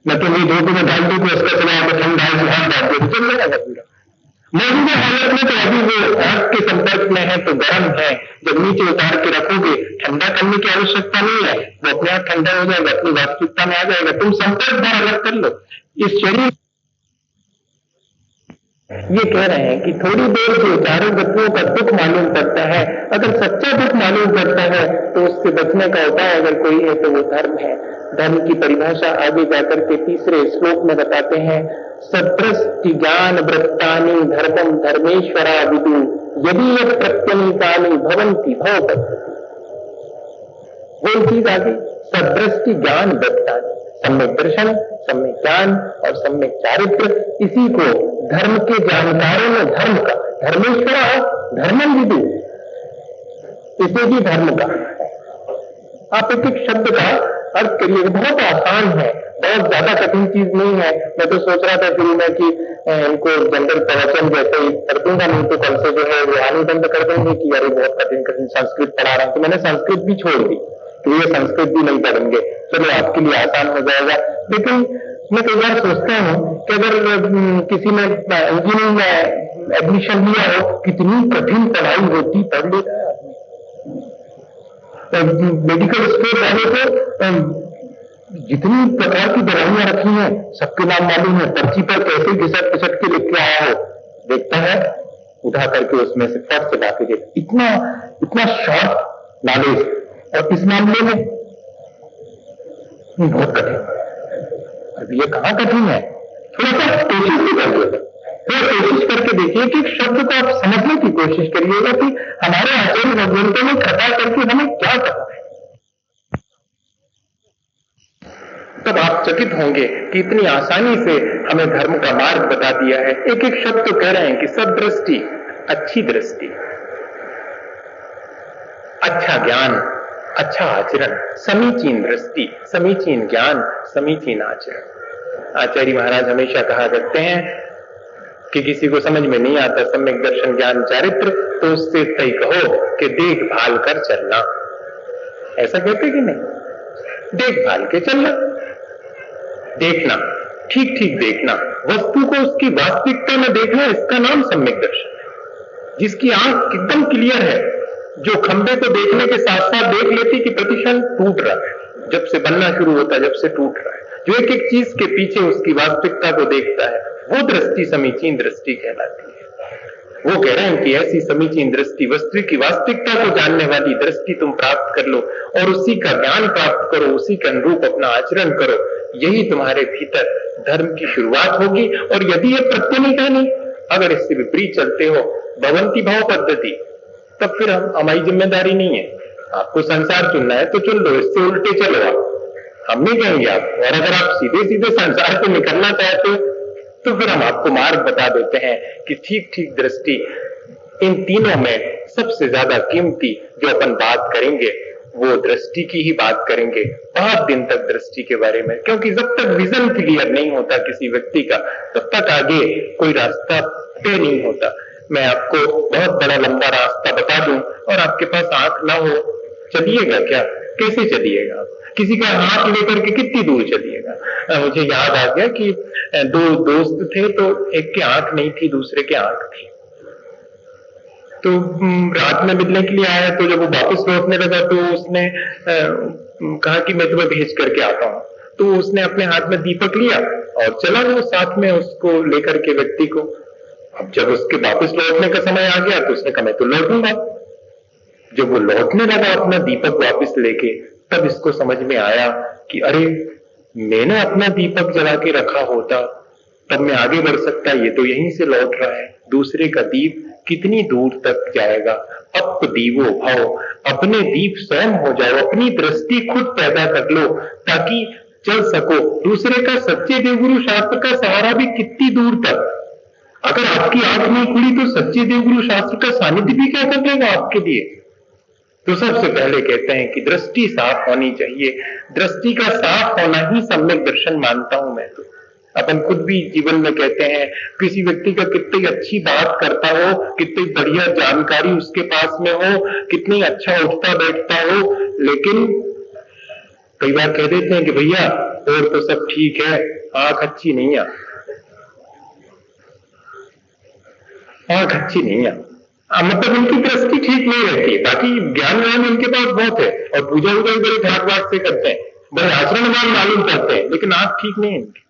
मैं तो नहीं धोखे में डाल दू तो इसका स्वभाव तो ठंडा है, हाथ डाल दो तो चल जाएगा पूरा। मौजूदा हालत में तो अभी वो आग के संपर्क में है तो गर्म है, जब नीचे उतार के रखोगे ठंडा करने की आवश्यकता नहीं है, वो अपने आप ठंडा हो जाएगा, अपनी वास्तविकता में आ जाएगा। तुम संपर्क बार अलग कर लो। इस शरीर ये कह रहे हैं कि थोड़ी देर जो चारों तत्वों का दुख मालूम पड़ता है, अगर सच्चा दुख मालूम पड़ता है तो उससे बचने का उपाय अगर कोई है तो वो धर्म है। धर्म की परिभाषा आगे जाकर के तीसरे श्लोक में बताते हैं, सदृष्टि ज्ञान वृत्तानि धर्मम धर्मेश्वरा विदु यदि यत् प्रत्यनीतानि भवन्ति भवपत्। वो चीज आगे सदृष्टि ज्ञान वृत्तानि, सम्यक दर्शन, सम्यक ज्ञान और सम्यक चारित्र, इसी को धर्म के जानकारों में धर्म का, धर्मेश्वरा धर्मम विदु, इसे भी धर्म का है। आप एक एक शब्द का अर्थ करिए, बहुत आसान है, बहुत ज्यादा कठिन चीज नहीं है। मैं तो सोच रहा था शुरू में कि इनको जनरल प्रवचन जैसे ही कर दूंगा, नहीं तो कल से जो है वो आने बंद कर देंगे कि यार बहुत कठिन कठिन संस्कृत पढ़ा रहा हूं, तो मैंने संस्कृत भी छोड़ दी कि ये संस्कृत भी नहीं पढ़ेंगे, चलो आपके लिए आसान हो जाएगा। लेकिन मैं कई बार सोचता हूं कि अगर किसी ने इंजीनियरिंग में एडमिशन लिया हो, कितनी कठिन पढ़ाई होती, पढ़ लेता है आदमी। मेडिकल स्टोर वाले को जितनी प्रकार की दवाइयां रखी हैं सबके नाम मालूम है, पर्ची पर कैसे घिसट पिसट के लिख के आया हो, देखता है उठा करके उसमें से फट से लाके देता, इतना शॉर्ट नॉलेज। और इस मामले में बहुत कठिन। अब ये कहां कठिन है, थोड़ा सा कोशिश भी कर लीजिए, थोड़ा कोशिश करके देखिए कि शब्द को आप समझने की कोशिश करिएगा कि हमारे आचार्य भगवंतों ने कृपा करके हमें क्या कहा है। तब आप चकित होंगे कि इतनी आसानी से हमें धर्म का मार्ग बता दिया है। एक एक शब्द तो कह रहे हैं कि सदृष्टि, अच्छी दृष्टि, अच्छा ज्ञान, अच्छा आचरण, समीचीन दृष्टि, समीचीन ज्ञान, समीचीन आचरण। आचार्य महाराज हमेशा कहा करते हैं कि किसी को समझ में नहीं आता सम्यक दर्शन ज्ञान चारित्र, तो उससे तय कहो कि देखभाल कर चलना। ऐसा कहते कि नहीं? देखभाल के चलना, देखना, ठीक ठीक देखना, वस्तु को उसकी वास्तविकता में देखना, इसका नाम सम्यक दर्शन है। जिसकी आंख एकदम क्लियर है, जो खंबे को देखने के साथ साथ देख लेती कि प्रतिक्षण टूट रहा है, जब से बनना शुरू होता है, जब से टूट रहा है, जो एक एक चीज के पीछे उसकी वास्तविकता को देखता है, वो दृष्टि समीचीन दृष्टि कहलाती है। वो कह रहे हैं कि ऐसी समीचीन दृष्टि, वस्तु की वास्तविकता को जानने वाली दृष्टि तुम प्राप्त कर लो और उसी का ज्ञान प्राप्त करो, उसी के अनुरूप अपना आचरण करो, यही तुम्हारे भीतर धर्म की शुरुआत होगी। और यदि ये प्रत्यनिष्ठा नहीं, अगर इससे विपरीत चलते हो, भवंती भाव पद्धति, तब फिर हमारी जिम्मेदारी नहीं है। आपको संसार चुनना है तो चुन लो, इससे उल्टे चलो हम नहीं कहेंगे आप। और अगर आप सीधे सीधे संसार से निकलना चाहते हो तो फिर हम आपको मार्ग बता देते हैं कि ठीक ठीक दृष्टि, इन तीनों में सबसे ज्यादा कीमती जो अपन बात करेंगे वो दृष्टि की ही बात करेंगे, बहुत दिन तक दृष्टि के बारे में। क्योंकि जब तक विजन क्लियर नहीं होता किसी व्यक्ति का, तब तक आगे कोई रास्ता तय नहीं होता। मैं आपको बहुत बड़ा लंबा रास्ता बता दूं और आपके पास आंख ना हो, चलिएगा क्या? कैसे चलिएगा? किसी का हाथ लेकर के कितनी दूर चलिएगा? मुझे याद आ गया कि दो दोस्त थे, तो एक की आंख नहीं थी, दूसरे की आंख थी। तो रात में मिलने के लिए आया, तो जब वो वापस लौटने लगा तो उसने कहा कि मैं तुम्हें भेज करके आता हूं। तो उसने अपने हाथ में दीपक लिया और चला वो साथ में उसको लेकर के व्यक्ति को। अब जब उसके वापस लौटने का समय आ गया तो उसने कहा मैं तो लौटूंगा। जब वो लौटने लगा अपना दीपक वापस लेके, तब इसको समझ में आया कि अरे, मैंने अपना दीपक जला के रखा होता तब मैं आगे बढ़ सकता, ये तो यहीं से लौट रहा है। दूसरे का दीप कितनी दूर तक जाएगा? अप दीवो भव, अपने दीप स्वयं हो जाओ, अपनी दृष्टि खुद पैदा कर लो ताकि चल सको। दूसरे का सच्चे देवगुरु शास्त्र का सहारा भी कितनी दूर तक? अगर आपकी आंख नहीं खुली तो सच्चे देवगुरु शास्त्र का सानिध्य भी क्या कर लेगा आपके लिए? तो सबसे पहले कहते हैं कि दृष्टि साफ होनी चाहिए। दृष्टि का साफ होना ही सम्यक दर्शन मानता हूं मैं। तो अपन खुद भी जीवन में कहते हैं, किसी व्यक्ति का कितनी अच्छी बात करता हो, कितनी बढ़िया जानकारी उसके पास में हो, कितनी अच्छा उठता बैठता हो, लेकिन कई बार कह देते हैं कि भैया और तो सब ठीक है, आंख अच्छी नहीं है, आंख अच्छी नहीं है। मतलब उनकी दृष्टि ठीक नहीं रहती है। बाकी ज्ञान व्यान उनके पास बहुत है और पूजा वूजा बड़े ठाक से करते हैं, बड़े आचरणवान मालूम करते हैं, लेकिन आंख ठीक नहीं है इनकी।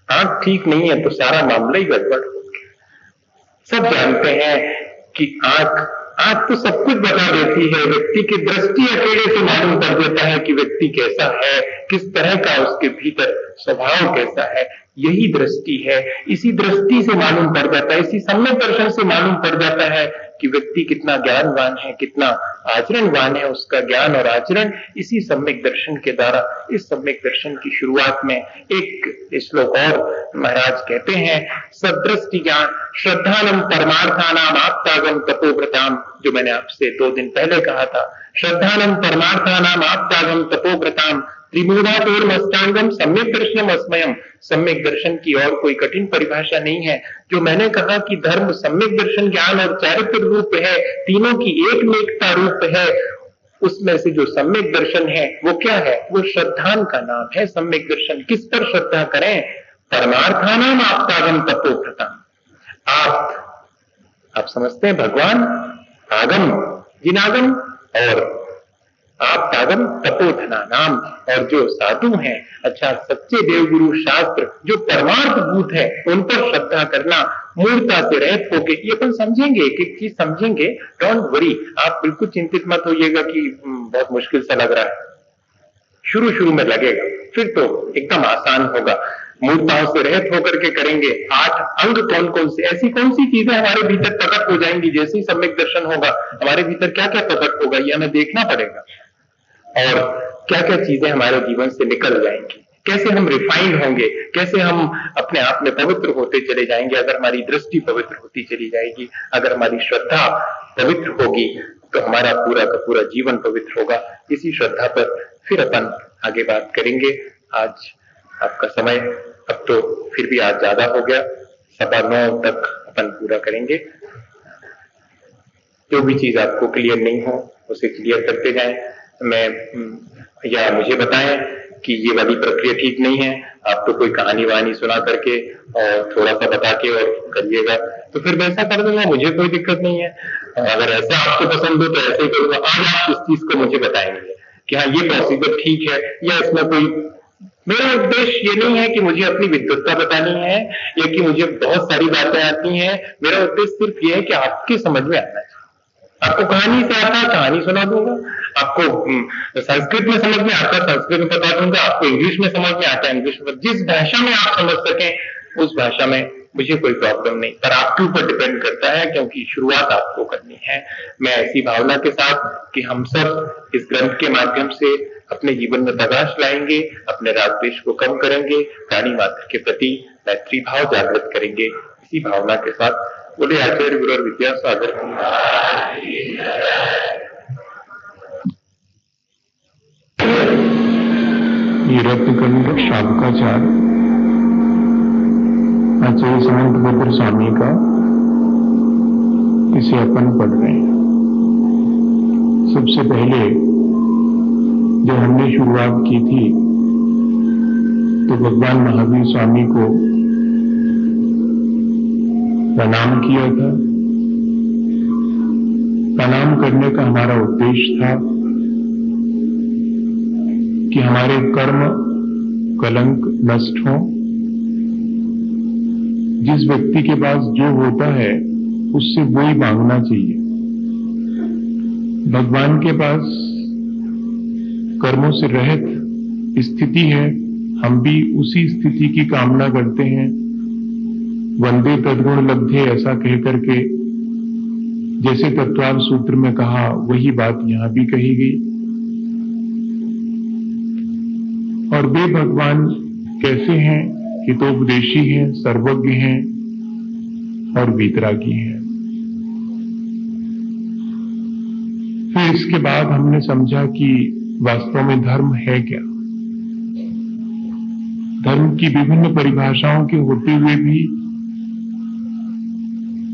आंख ठीक नहीं है तो सारा मामला ही गड़बड़ हो गया। सब जानते हैं कि आंख तो सब कुछ बता देती है, व्यक्ति की दृष्टि अकेले से मालूम कर देता है कि व्यक्ति कैसा है, किस तरह का उसके भीतर स्वभाव कैसा है। यही दृष्टि है, इसी दृष्टि से मालूम पड़ जाता है, इसी सम्यक दर्शन से मालूम पड़ जाता है कि व्यक्ति कितना ज्ञानवान है, कितना आचरणवान है। उसका ज्ञान और आचरण इसी सम्यक दर्शन के द्वारा, इस सम्यक दर्शन की शुरुआत में एक श्लोक और महाराज कहते हैं, सदृष्टि ज्ञान श्रद्धानम परमार्थानाम आप्तागम तपोव्रताम, जो मैंने आपसे 2 दिन पहले कहा था। श्रद्धानम परमार्थानाम आप्तागम तपोव्रताम त्रिमूढ़ातोर्मष्टांगम सम्यक दर्शनम अस्मयम। सम्यक दर्शन की और कोई कठिन परिभाषा नहीं है। जो मैंने कहा कि धर्म सम्यक दर्शन, ज्ञान और चारित्र रूप है, तीनों की एक मेकता रूप है, उसमें से जो सम्यक दर्शन है वो क्या है? वो श्रद्धान का नाम है। सम्यक दर्शन किस पर श्रद्धा करें? परमार्थानाम आप्तागम तपोव्रताम। आप समझते हैं भगवान आगम, जिनागम और आप्तागम तपोधना नाम, और जो साधु हैं, अच्छा सच्चे देवगुरु शास्त्र जो परमार्थ भूत है, उन पर श्रद्धा करना, मूर्ता से रहित होके। ये अपन समझेंगे, एक एक चीज समझेंगे, डोंट वरी, आप बिल्कुल चिंतित मत होइएगा कि बहुत मुश्किल सा लग रहा है। शुरू में लगेगा, फिर तो एकदम आसान होगा। मूर्ताओं से रहित होकर के करेंगे। 8 अंग कौन कौन से, ऐसी कौन सी चीजें हमारे भीतर प्रकट हो जाएंगी जैसे ही सम्यक दर्शन होगा? हमारे भीतर क्या क्या प्रकट होगा ये हमें देखना पड़ेगा, और क्या क्या चीजें हमारे जीवन से निकल जाएंगी, कैसे हम रिफाइंड होंगे, कैसे हम अपने आप में पवित्र होते चले जाएंगे। अगर हमारी दृष्टि पवित्र होती चली जाएगी, अगर हमारी श्रद्धा पवित्र होगी, तो हमारा पूरा का पूरा जीवन पवित्र होगा। इसी श्रद्धा पर फिर अपन आगे बात करेंगे। आज आपका समय अब तो फिर भी आज ज्यादा हो गया, 9:15 तक अपन पूरा करेंगे। जो भी चीज आपको क्लियर नहीं हो उसे क्लियर करते जाएं। मैं या मुझे बताएं कि ये वाली प्रक्रिया ठीक नहीं है, आप तो कोई कहानी वहानी सुना करके और थोड़ा सा बता के और करिएगा, तो फिर वैसा कर दूंगा, मुझे कोई दिक्कत नहीं है। अगर ऐसा आपको पसंद हो तो ऐसे ही करूंगा। आज आप इस चीज को मुझे बताएंगे कि हाँ ये प्रोसीजर ठीक है या इसमें कोई, मेरा उद्देश्य ये नहीं है कि मुझे अपनी विद्वत्ता बतानी है या कि मुझे बहुत सारी बातें आती हैं। मेरा उद्देश्य सिर्फ ये है कि आपकी समझ में आना चाहिए। आपको कहानी से आता है, कहानी सुना दूंगा। आपको संस्कृत में समझ में आता है, संस्कृत में बता दूंगा। आपको इंग्लिश में समझ में आता है, इंग्लिश में। जिस भाषा में आप समझ सकें उस भाषा में मुझे कोई प्रॉब्लम नहीं, पर आपके ऊपर डिपेंड करता है, क्योंकि शुरुआत आपको करनी है। मैं ऐसी भावना के साथ कि हम सब इस ग्रंथ के माध्यम से अपने जीवन में प्रकाश लाएंगे, अपने राग द्वेष को कम करेंगे, प्राणी मात्र के प्रति मैत्री भाव जागृत करेंगे, इसी भावना के साथ बोले आचार्य गुरु और विद्यासागर। ये रत्नकंड शाबकाचार आचार्य समंतभद्र स्वामी का, इसे अपन पढ़ रहे हैं। सबसे पहले जब हमने शुरुआत की थी तो भगवान महावीर स्वामी को प्रणाम किया था। प्रणाम करने का हमारा उद्देश्य था कि हमारे कर्म कलंक नष्ट हो। जिस व्यक्ति के पास जो होता है उससे वो ही मांगना चाहिए। भगवान के पास कर्मों से रहित स्थिति है, हम भी उसी स्थिति की कामना करते हैं। वंदे तद्गुण लब्धे ऐसा कह करके जैसे तत्वार्थ सूत्र में कहा, वही बात यहां भी कही गई। और वे भगवान कैसे हैं? हितोपदेशी हैं, सर्वज्ञ हैं और वीतरागी हैं। फिर इसके बाद हमने समझा कि वास्तव में धर्म है क्या। धर्म की विभिन्न परिभाषाओं के होते हुए भी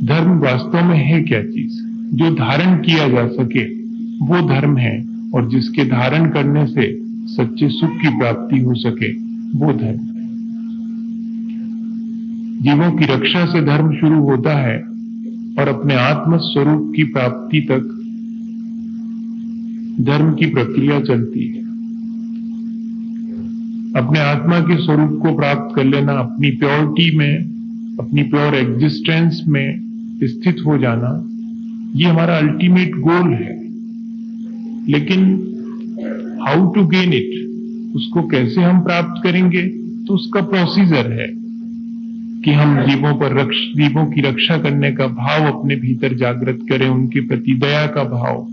धर्म वास्तव में है क्या चीज? जो धारण किया जा सके वो धर्म है, और जिसके धारण करने से सच्चे सुख की प्राप्ति हो सके वो धर्म है। जीवों की रक्षा से धर्म शुरू होता है और अपने आत्म स्वरूप की प्राप्ति तक धर्म की प्रक्रिया चलती है। अपने आत्मा के स्वरूप को प्राप्त कर लेना, अपनी प्योरिटी में, अपनी प्योर एग्जिस्टेंस में स्थित हो जाना, ये हमारा अल्टीमेट गोल है। लेकिन हाउ टू गेन इट, उसको कैसे हम प्राप्त करेंगे, तो उसका प्रोसीजर है कि हम जीवों की रक्षा करने का भाव अपने भीतर जागृत करें, उनके प्रति दया का भाव,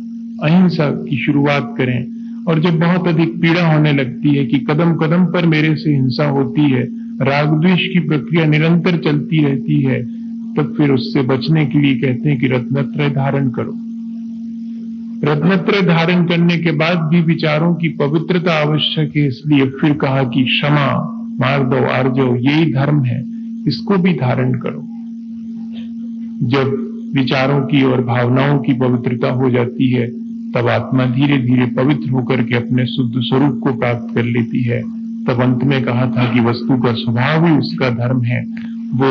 अहिंसा की शुरुआत करें। और जब बहुत अधिक पीड़ा होने लगती है कि कदम कदम पर मेरे से हिंसा होती है, राग द्वेष की प्रक्रिया निरंतर चलती रहती है, तब फिर उससे बचने के लिए कहते हैं कि रत्नत्रय धारण करो। रत्नत्रय धारण करने के बाद भी विचारों की पवित्रता आवश्यक है, इसलिए फिर कहा कि क्षमा, मार्दव, आर्जव, यही धर्म है, इसको भी धारण करो। जब विचारों की और भावनाओं की पवित्रता हो जाती है, तब आत्मा धीरे धीरे पवित्र होकर के अपने शुद्ध स्वरूप को प्राप्त कर लेती है। तब अंत में कहा था कि वस्तु का स्वभाव ही उसका धर्म है, वो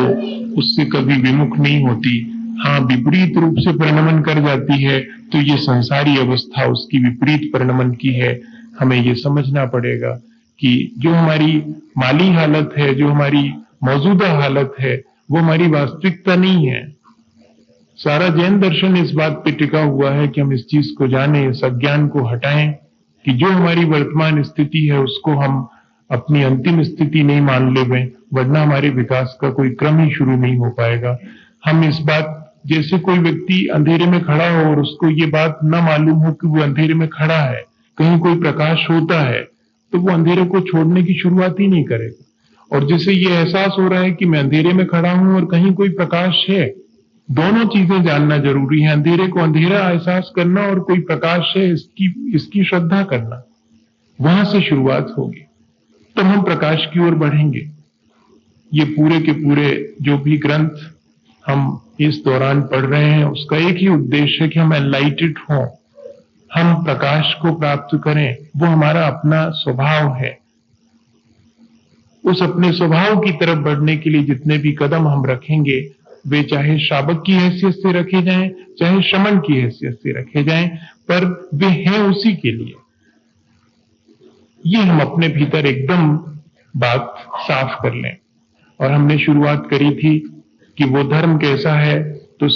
उससे कभी विमुख नहीं होती। हाँ, विपरीत रूप से परिणमन कर जाती है, तो ये संसारी अवस्था उसकी विपरीत परिणमन की है। हमें ये समझना पड़ेगा कि जो हमारी माली हालत है, जो हमारी मौजूदा हालत है, वो हमारी वास्तविकता नहीं है। सारा जैन दर्शन इस बात पे टिका हुआ है कि हम इस चीज को जानें, इस अज्ञान को हटाएं कि जो हमारी वर्तमान स्थिति है उसको हम अपनी अंतिम स्थिति नहीं मान लें, वरना हमारे विकास का कोई क्रम ही शुरू नहीं हो पाएगा। हम इस बात, जैसे कोई व्यक्ति अंधेरे में खड़ा हो और उसको ये बात न मालूम हो कि वो अंधेरे में खड़ा है, कहीं कोई प्रकाश होता है, तो वो अंधेरे को छोड़ने की शुरुआत ही नहीं करेगा। और जैसे ये एहसास हो रहा है कि मैं अंधेरे में खड़ा हूं और कहीं कोई प्रकाश है, दोनों चीजें जानना जरूरी है। अंधेरे को अंधेरा एहसास करना और कोई प्रकाश है इसकी श्रद्धा करना, वहां से शुरुआत होगी, तब हम प्रकाश की ओर बढ़ेंगे। ये पूरे के पूरे जो भी ग्रंथ हम इस दौरान पढ़ रहे हैं, उसका एक ही उद्देश्य है कि हम एनलाइटेड हों, हम प्रकाश को प्राप्त करें। वो हमारा अपना स्वभाव है, उस अपने स्वभाव की तरफ बढ़ने के लिए जितने भी कदम हम रखेंगे, वे चाहे श्रावक की हैसियत से रखे जाएं, चाहे शमन की हैसियत से रखे जाएं, पर वे हैं उसी के लिए। ये हम अपने भीतर एकदम बात साफ कर लें। और हमने शुरुआत करी थी कि वो धर्म कैसा है, तो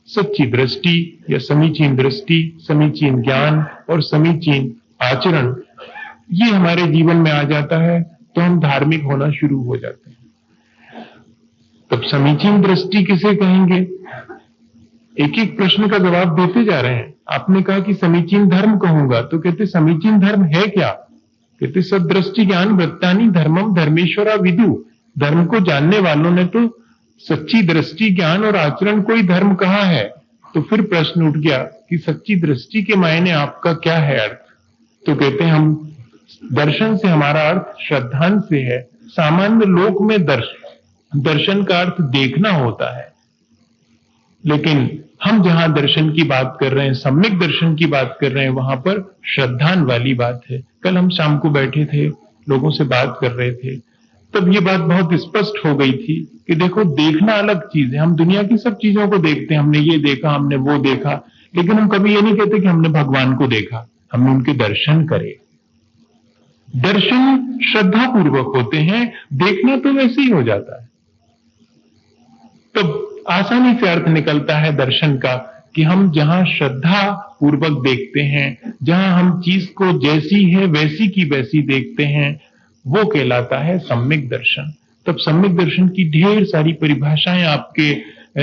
सच्ची दृष्टि या समीचीन दृष्टि, समीचीन ज्ञान और समीचीन आचरण, ये हमारे जीवन में आ जाता है तो हम धार्मिक होना शुरू हो जाते हैं। तब समीचीन दृष्टि किसे कहेंगे? एक एक प्रश्न का जवाब देते जा रहे हैं। आपने कहा कि समीचीन धर्म कहूंगा, तो कहते समीचीन धर्म है क्या? कहते सदृष्टि ज्ञान वृत्तानि धर्मम धर्मेश्वरा विदु। धर्म को जानने वालों ने तो सच्ची दृष्टि, ज्ञान और आचरण को ही धर्म कहा है। तो फिर प्रश्न उठ गया कि सच्ची दृष्टि के मायने आपका क्या है अर्थ? तो कहते हैं हम दर्शन से हमारा अर्थ श्रद्धांत से है। सामान्य लोक में दर्शन का अर्थ देखना होता है, लेकिन हम जहां दर्शन की बात कर रहे हैं, सम्यक दर्शन की बात कर रहे हैं, वहां पर श्रद्धान वाली बात है। कल हम शाम को बैठे थे, लोगों से बात कर रहे थे, तब ये बात बहुत स्पष्ट हो गई थी कि देखो, देखना अलग चीज है। हम दुनिया की सब चीजों को देखते हैं, हमने ये देखा, हमने वो देखा, लेकिन हम कभी ये नहीं कहते कि हमने भगवान को देखा, हमने उनके दर्शन करे। दर्शन श्रद्धा पूर्वक होते हैं, देखना तो वैसे ही हो जाता है। तब आसानी से अर्थ निकलता है दर्शन का कि हम जहां श्रद्धा पूर्वक देखते हैं, जहां हम चीज को जैसी है वैसी की वैसी देखते हैं, वो कहलाता है सम्यक दर्शन। तब सम्यक दर्शन की ढेर सारी परिभाषाएं आपके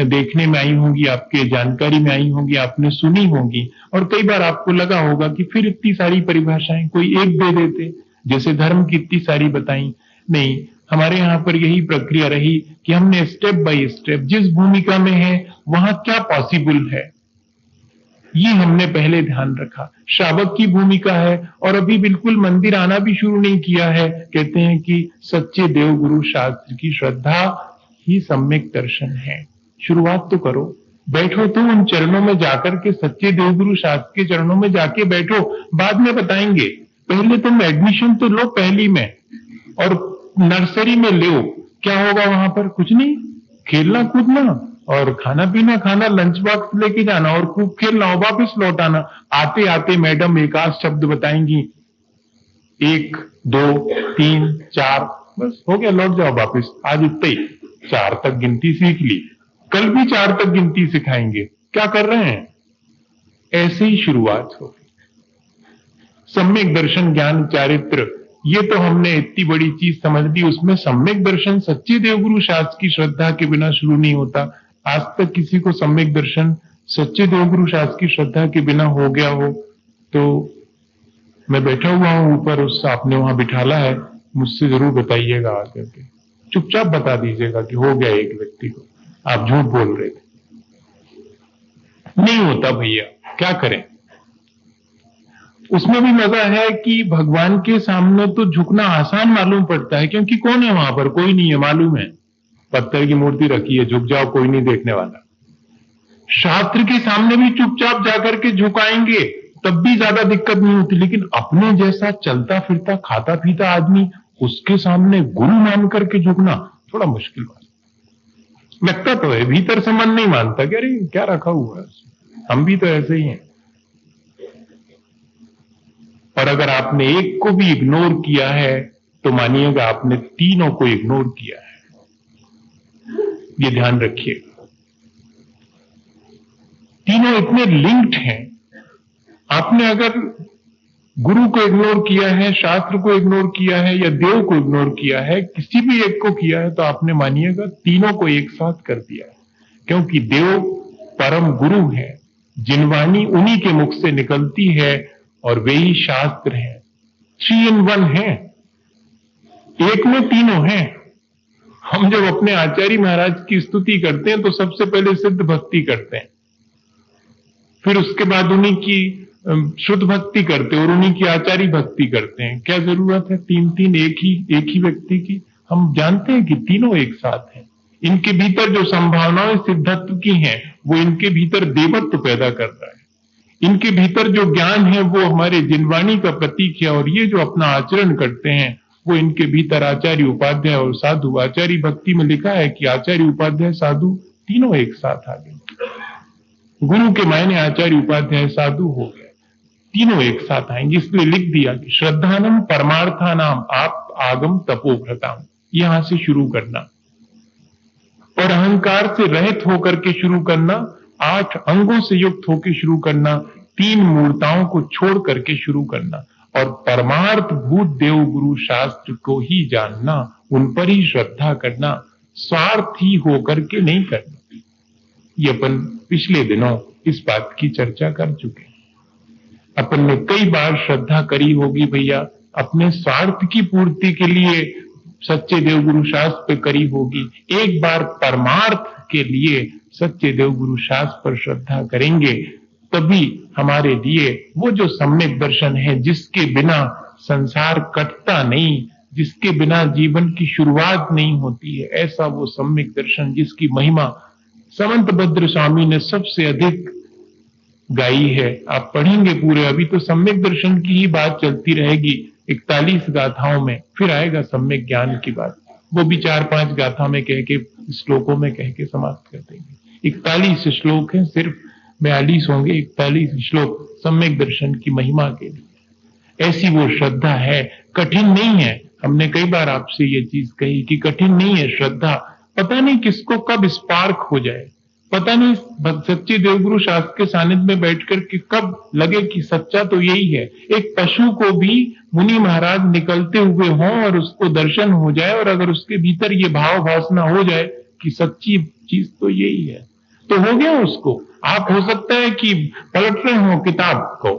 देखने में आई होंगी, आपके जानकारी में आई होंगी, आपने सुनी होंगी, और कई बार आपको लगा होगा कि फिर इतनी सारी परिभाषाएं कोई एक दे देते, जैसे धर्म की इतनी सारी बताई। नहीं, हमारे यहां पर यही प्रक्रिया रही कि हमने स्टेप बाय स्टेप जिस भूमिका में है वहां क्या पॉसिबल है, ये हमने पहले ध्यान रखा। श्रावक की भूमिका है और अभी बिल्कुल मंदिर आना भी शुरू नहीं किया है, कहते हैं कि सच्चे देवगुरु शास्त्र की श्रद्धा ही सम्यक दर्शन है। शुरुआत तो करो, बैठो तो उन चरणों में जाकर के, सच्चे देवगुरु शास्त्र के चरणों में जाके बैठो, बाद में बताएंगे। पहले तुम एडमिशन तो लो पहली में, और नर्सरी में लो। क्या होगा वहां पर? कुछ नहीं, खेलना कूदना और खाना पीना खाना, लंच बॉक्स लेके जाना और खूब खेलना और वापस लौट आना। आते आते मैडम एक आध शब्द बताएंगी, 1 2 3 4, बस हो गया, लौट जाओ वापस। आज इतना ही, 4 तक गिनती सीख ली, कल भी 4 तक गिनती सिखाएंगे। क्या कर रहे हैं? ऐसे ही शुरुआत होगी। सम्यक दर्शन, ज्ञान, चारित्र, ये तो हमने इतनी बड़ी चीज समझ ली। उसमें सम्यक दर्शन सच्चे देवगुरु शास्त्र की श्रद्धा के बिना शुरू नहीं होता। आज तक किसी को सम्यक दर्शन सच्चे देवगुरु शास्त्र की श्रद्धा के बिना हो गया हो तो मैं बैठा हुआ हूं ऊपर, उस आपने वहां बिठाला है, मुझसे जरूर बताइएगा आकर के। चुपचाप बता दीजिएगा कि हो गया एक व्यक्ति को, आप झूठ बोल रहे थे। नहीं होता भैया, क्या करें। उसमें भी मजा है कि भगवान के सामने तो झुकना आसान मालूम पड़ता है, क्योंकि कौन है वहां पर? कोई नहीं है, मालूम है, पत्थर की मूर्ति रखी है, झुक जाओ, कोई नहीं देखने वाला। शास्त्र के सामने भी चुपचाप जाकर के झुकाएंगे, तब भी ज्यादा दिक्कत नहीं होती। लेकिन अपने जैसा चलता फिरता खाता पीता आदमी, उसके सामने गुरु मान करके झुकना थोड़ा मुश्किल बात लगता तो है। भीतर से मन नहीं मानता कि अरे क्या रखा हुआ है, हम भी तो ऐसे ही हैं। और अगर आपने एक को भी इग्नोर किया है तो मानिएगा आपने तीनों को इग्नोर किया है, ये ध्यान रखिएगा। तीनों इतने लिंक्ड हैं। आपने अगर गुरु को इग्नोर किया है, शास्त्र को इग्नोर किया है, या देव को इग्नोर किया है, किसी भी एक को किया है, तो आपने मानिएगा तीनों को एक साथ कर दिया है। क्योंकि देव परम गुरु है, जिनवाणी उन्हीं के मुख से निकलती है और वे ही शास्त्र हैं। 3 in 1 है, एक में तीनों हैं। हम जब अपने आचार्य महाराज की स्तुति करते हैं तो सबसे पहले सिद्ध भक्ति करते हैं, फिर उसके बाद उन्हीं की शुद्ध भक्ति करते हैं और उन्हीं की आचार्य भक्ति करते हैं। क्या जरूरत है 3 एक ही व्यक्ति की? हम जानते हैं कि तीनों एक साथ हैं। इनके भीतर जो संभावनाएं सिद्धत्व की हैं, वो इनके भीतर देवत्व पैदा कर रहा है। इनके भीतर जो ज्ञान है वो हमारे जिनवाणी का प्रतीक है, और ये जो अपना आचरण करते हैं वो इनके भीतर आचार्य, उपाध्याय और साधु। आचार्य भक्ति में लिखा है कि आचार्य, उपाध्याय, साधु तीनों एक साथ आ गए। गुरु के मायने आचार्य, उपाध्याय, साधु हो गए, तीनों एक साथ आएंगे। इसलिए लिख दिया कि श्रद्धानम परमार्थानाम आप आगम तपोभ्रताम, यहां से शुरू करना और अहंकार से रहित होकर के शुरू करना, 8 अंगों से युक्त होकर शुरू करना, 3 मूर्ताओं को छोड़ करके शुरू करना और परमार्थ भूत देव गुरु शास्त्र को ही जानना, उन पर ही श्रद्धा करना, स्वार्थी होकर के नहीं करना। ये अपन पिछले दिनों इस बात की चर्चा कर चुके हैं। अपन ने कई बार श्रद्धा करी होगी भैया, अपने स्वार्थ की पूर्ति के लिए सच्चे देवगुरु शास्त्र पे करी होगी। एक बार परमार्थ के लिए सच्चे देवगुरु शास्त्र पर श्रद्धा करेंगे, तभी हमारे लिए वो जो सम्यक दर्शन है, जिसके बिना संसार कटता नहीं, जिसके बिना जीवन की शुरुआत नहीं होती है, ऐसा वो सम्यक दर्शन जिसकी महिमा समंतभद्र स्वामी ने सबसे अधिक गाई है। आप पढ़ेंगे पूरे, अभी तो सम्यक दर्शन की ही बात चलती रहेगी 41 गाथाओं में, फिर आएगा सम्यक ज्ञान की बात, वो भी 4-5 गाथा में कह के, श्लोकों में कह के समाप्त कर देंगे। 41 श्लोक हैं, सिर्फ 42 होंगे, 41 श्लोक सम्यक दर्शन की महिमा के लिए। ऐसी वो श्रद्धा है, कठिन नहीं है। हमने कई बार आपसे ये चीज कही कि कठिन नहीं है श्रद्धा। पता नहीं किसको कब स्पार्क हो जाए, पता नहीं सच्चे देवगुरु शास्त्र के सानिध्य में बैठकर के कब लगे कि सच्चा तो यही है। एक पशु को भी मुनि महाराज निकलते हुए हों और उसको दर्शन हो जाए, और अगर उसके भीतर ये भाव भासना हो जाए कि सच्ची चीज तो यही है, तो हो गया उसको। आप हो सकता है कि पलट रहे हो किताब को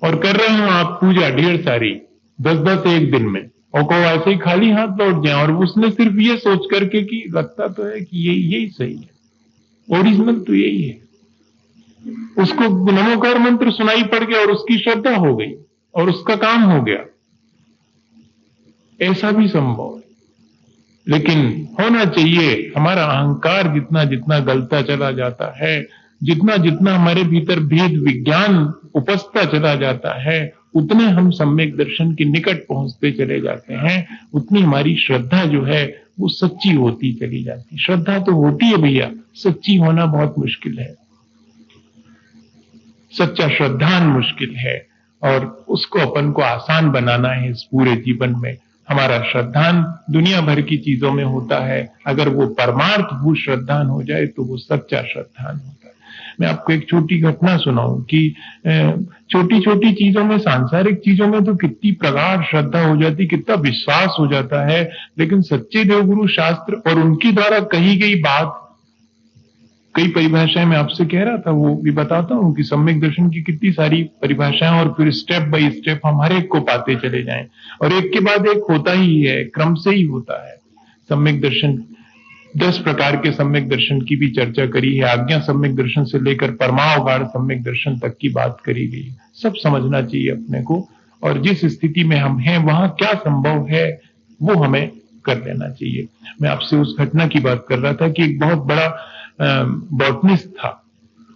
और कर रहे हो आप पूजा ढेर सारी 10-10 एक दिन में, और को ऐसे ही खाली हाथ लौट जाए, और उसने सिर्फ ये सोच करके कि लगता तो है कि यही सही है, ओरिजिनल तो यही है। उसको नमोकार मंत्र सुनाई पड़ गया और उसकी श्रद्धा हो गई और उसका काम हो गया। ऐसा भी संभव है। लेकिन होना चाहिए, हमारा अहंकार जितना जितना गलता चला जाता है, जितना जितना हमारे भीतर भेद विज्ञान उपजता चला जाता है, उतने हम सम्यक दर्शन के निकट पहुंचते चले जाते हैं, उतनी हमारी श्रद्धा जो है वो सच्ची होती चली जाती। श्रद्धा तो होती है भैया, सच्ची होना बहुत मुश्किल है। सच्चा श्रद्धान मुश्किल है, और उसको अपन को आसान बनाना है इस पूरे जीवन में। हमारा श्रद्धान दुनिया भर की चीजों में होता है, अगर वो परमार्थ भूत श्रद्धान हो जाए तो वो सच्चा श्रद्धान होता है। मैं आपको एक छोटी घटना सुनाऊं कि छोटी छोटी चीजों में, सांसारिक चीजों में तो कितनी प्रगाढ़ श्रद्धा हो जाती, कितना विश्वास हो जाता है, लेकिन सच्चे देवगुरु शास्त्र और उनके द्वारा कही गई बात, कई परिभाषाएं मैं आपसे कह रहा था, वो भी बताता हूं कि सम्यक दर्शन की कितनी सारी परिभाषाएं, और फिर स्टेप बाय स्टेप हम हर एक को पाते चले जाएं, और एक के बाद एक होता ही है, क्रम से ही होता है। सम्यक दर्शन 10 प्रकार के सम्यक दर्शन की भी चर्चा करी है, आज्ञा सम्यक दर्शन से लेकर परमावगाढ़ सम्यक दर्शन तक की बात करी गई। सब समझना चाहिए अपने को, और जिस स्थिति में हम हैं वहां क्या संभव है वो हमें कर लेना चाहिए। मैं आपसे उस घटना की बात कर रहा था कि एक बहुत बड़ा बॉटनिस्ट था,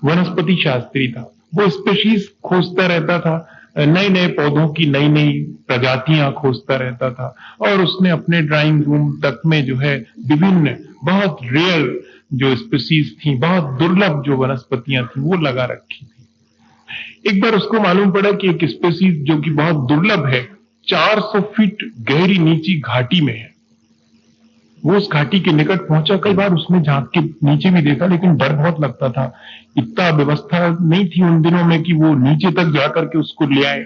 वनस्पति शास्त्री था। वो स्पीशीज खोजता रहता था, नए नए पौधों की नई नई प्रजातियां खोजता रहता था, और उसने अपने ड्राइंग रूम तक में जो है विभिन्न बहुत रेयर जो स्पीशीज थी, बहुत दुर्लभ जो वनस्पतियां थी वो लगा रखी थी। एक बार उसको मालूम पड़ा कि एक स्पीशीज जो कि बहुत दुर्लभ है 400 फीट गहरी नीची घाटी में है। वो उस घाटी के निकट पहुंचा, कई बार उसने झांक के नीचे भी देखा, लेकिन डर बहुत लगता था। इतना व्यवस्था नहीं थी उन दिनों में कि वो नीचे तक जाकर के उसको ले आए।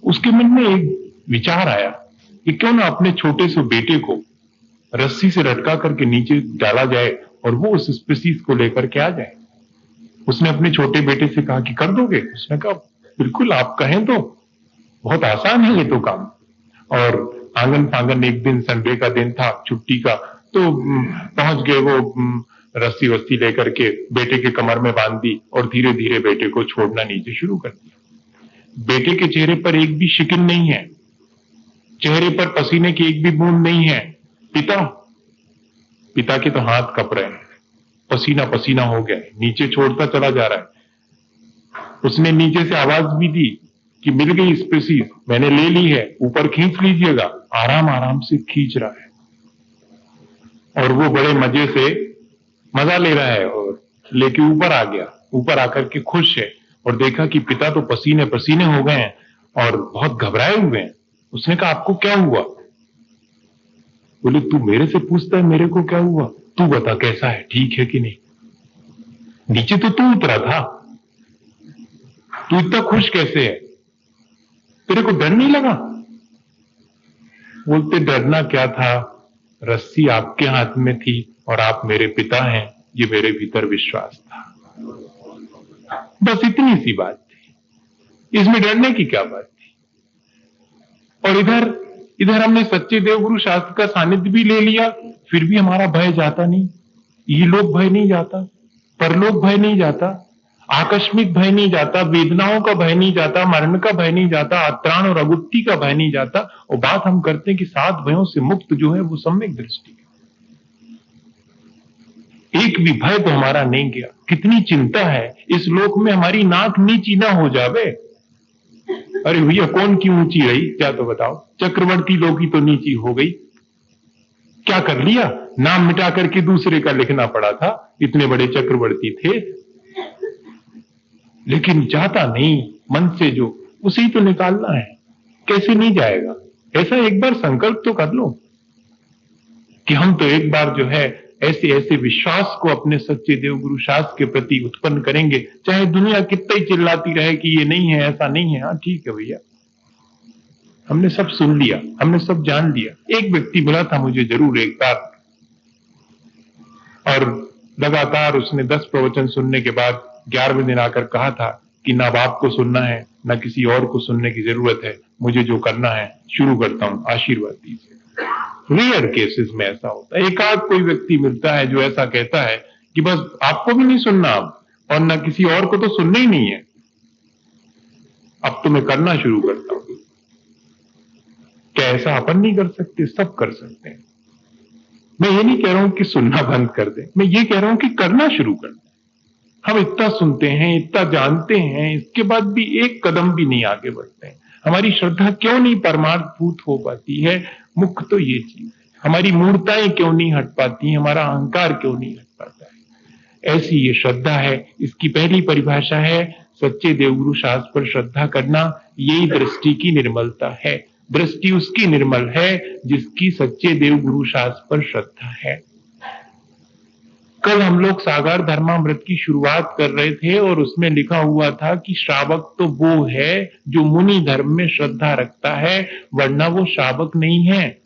उसके मन में एक विचार आया कि क्यों ना अपने छोटे से बेटे को रस्सी से लटका करके नीचे डाला जाए और वो उस स्पीशीज को लेकर के आ जाए। उसने अपने छोटे बेटे से कहा कि कर दोगे? उसने कहा बिल्कुल, आप कहें तो, बहुत आसान है ये तो काम। और आंगन फांगन, एक दिन संडे का दिन था, छुट्टी का, तो पहुंच गए वो, रस्सी वस्सी लेकर के बेटे के कमर में बांध दी और धीरे धीरे बेटे को छोड़ना नीचे शुरू कर दिया। बेटे के चेहरे पर एक भी शिकन नहीं है, चेहरे पर पसीने की एक भी बूंद नहीं है। पिता के तो हाथ कप रहे हैं, पसीना पसीना हो गया, नीचे छोड़ता चला जा रहा है। उसने नीचे से आवाज भी दी कि मिल गई स्पेसीज, मैंने ले ली है, ऊपर खींच लीजिएगा, आराम आराम से खींच रहा है और वो बड़े मजे से मजा ले रहा है और लेके ऊपर आ गया। ऊपर आकर के खुश है और देखा कि पिता तो पसीने पसीने हो गए हैं और बहुत घबराए हुए हैं। उसने कहा आपको क्या हुआ? बोले तू मेरे से पूछता है मेरे को क्या हुआ? तू बता कैसा है, ठीक है कि नहीं? नीचे तो तू उतरा था, तू इतना खुश कैसे है? तेरे को डर नहीं लगा? बोलते डरना क्या था, रस्सी आपके हाथ में थी और आप मेरे पिता हैं, ये मेरे भीतर विश्वास था। बस इतनी सी बात थी, इसमें डरने की क्या बात थी? और इधर हमने सच्चे देवगुरु शास्त्र का सानिध्य भी ले लिया, फिर भी हमारा भय जाता नहीं। ये लोग भय नहीं जाता, परलोक भय नहीं जाता, आकस्मिक भय नहीं जाता, वेदनाओं का भय नहीं जाता, मरण का भय नहीं जाता, अत्राण और अगुत्ती का भय नहीं जाता। और बात हम करते हैं कि 7 भयों से मुक्त जो है वो सम्यक दृष्टि है। एक भी भय तो हमारा नहीं गया। कितनी चिंता है इस लोक में हमारी नाक नीची ना हो जावे। अरे भैया कौन की ऊंची रही, क्या तो बताओ? चक्रवर्ती लोग की तो नीची हो गई। क्या कर लिया? नाम मिटा करके दूसरे का लिखना पड़ा था, इतने बड़े चक्रवर्ती थे। लेकिन जाता नहीं मन से, जो उसे ही तो निकालना है। कैसे नहीं जाएगा? ऐसा एक बार संकल्प तो कर लो कि हम तो एक बार जो है ऐसे ऐसे विश्वास को अपने सच्चे देवगुरु शास्त्र के प्रति उत्पन्न करेंगे, चाहे दुनिया कितना ही चिल्लाती रहे कि ये नहीं है, ऐसा नहीं है। हाँ ठीक है भैया, हमने सब सुन लिया, हमने सब जान लिया। एक व्यक्ति मिला था मुझे जरूर एक बार, और लगातार उसने 10 प्रवचन सुनने के बाद 11वें दिन आकर कहा था कि ना बाप को सुनना है ना किसी और को सुनने की जरूरत है, मुझे जो करना है शुरू करता हूं, आशीर्वाद दीजिए। रेयर केसेस में ऐसा होता है, एक आध कोई व्यक्ति मिलता है जो ऐसा कहता है कि बस आपको भी नहीं सुनना अब, और ना किसी और को तो सुनना ही नहीं है, अब तो मैं करना शुरू करता हूं। क्या ऐसा अपन नहीं कर सकते? सब कर सकते हैं। मैं ये नहीं कह रहा हूं कि सुनना बंद कर दें, मैं ये कह रहा हूं कि करना शुरू कर दें। हम इतना सुनते हैं, इतना जानते हैं, इसके बाद भी एक कदम भी नहीं आगे बढ़ते हैं। हमारी श्रद्धा क्यों नहीं परमार्थभूत हो पाती है? मुख्य तो ये चीज है। हमारी मूर्ताएं क्यों नहीं हट पाती, हमारा अहंकार क्यों नहीं हट पाता है? ऐसी ये श्रद्धा है। इसकी पहली परिभाषा है सच्चे देवगुरु शास्त्र पर श्रद्धा करना। यही दृष्टि की निर्मलता है। दृष्टि उसकी निर्मल है जिसकी सच्चे देवगुरु शास्त्र पर श्रद्धा है। कल हम लोग सागर धर्मामृत की शुरुआत कर रहे थे और उसमें लिखा हुआ था कि श्रावक तो वो है जो मुनि धर्म में श्रद्धा रखता है, वरना वो श्रावक नहीं है।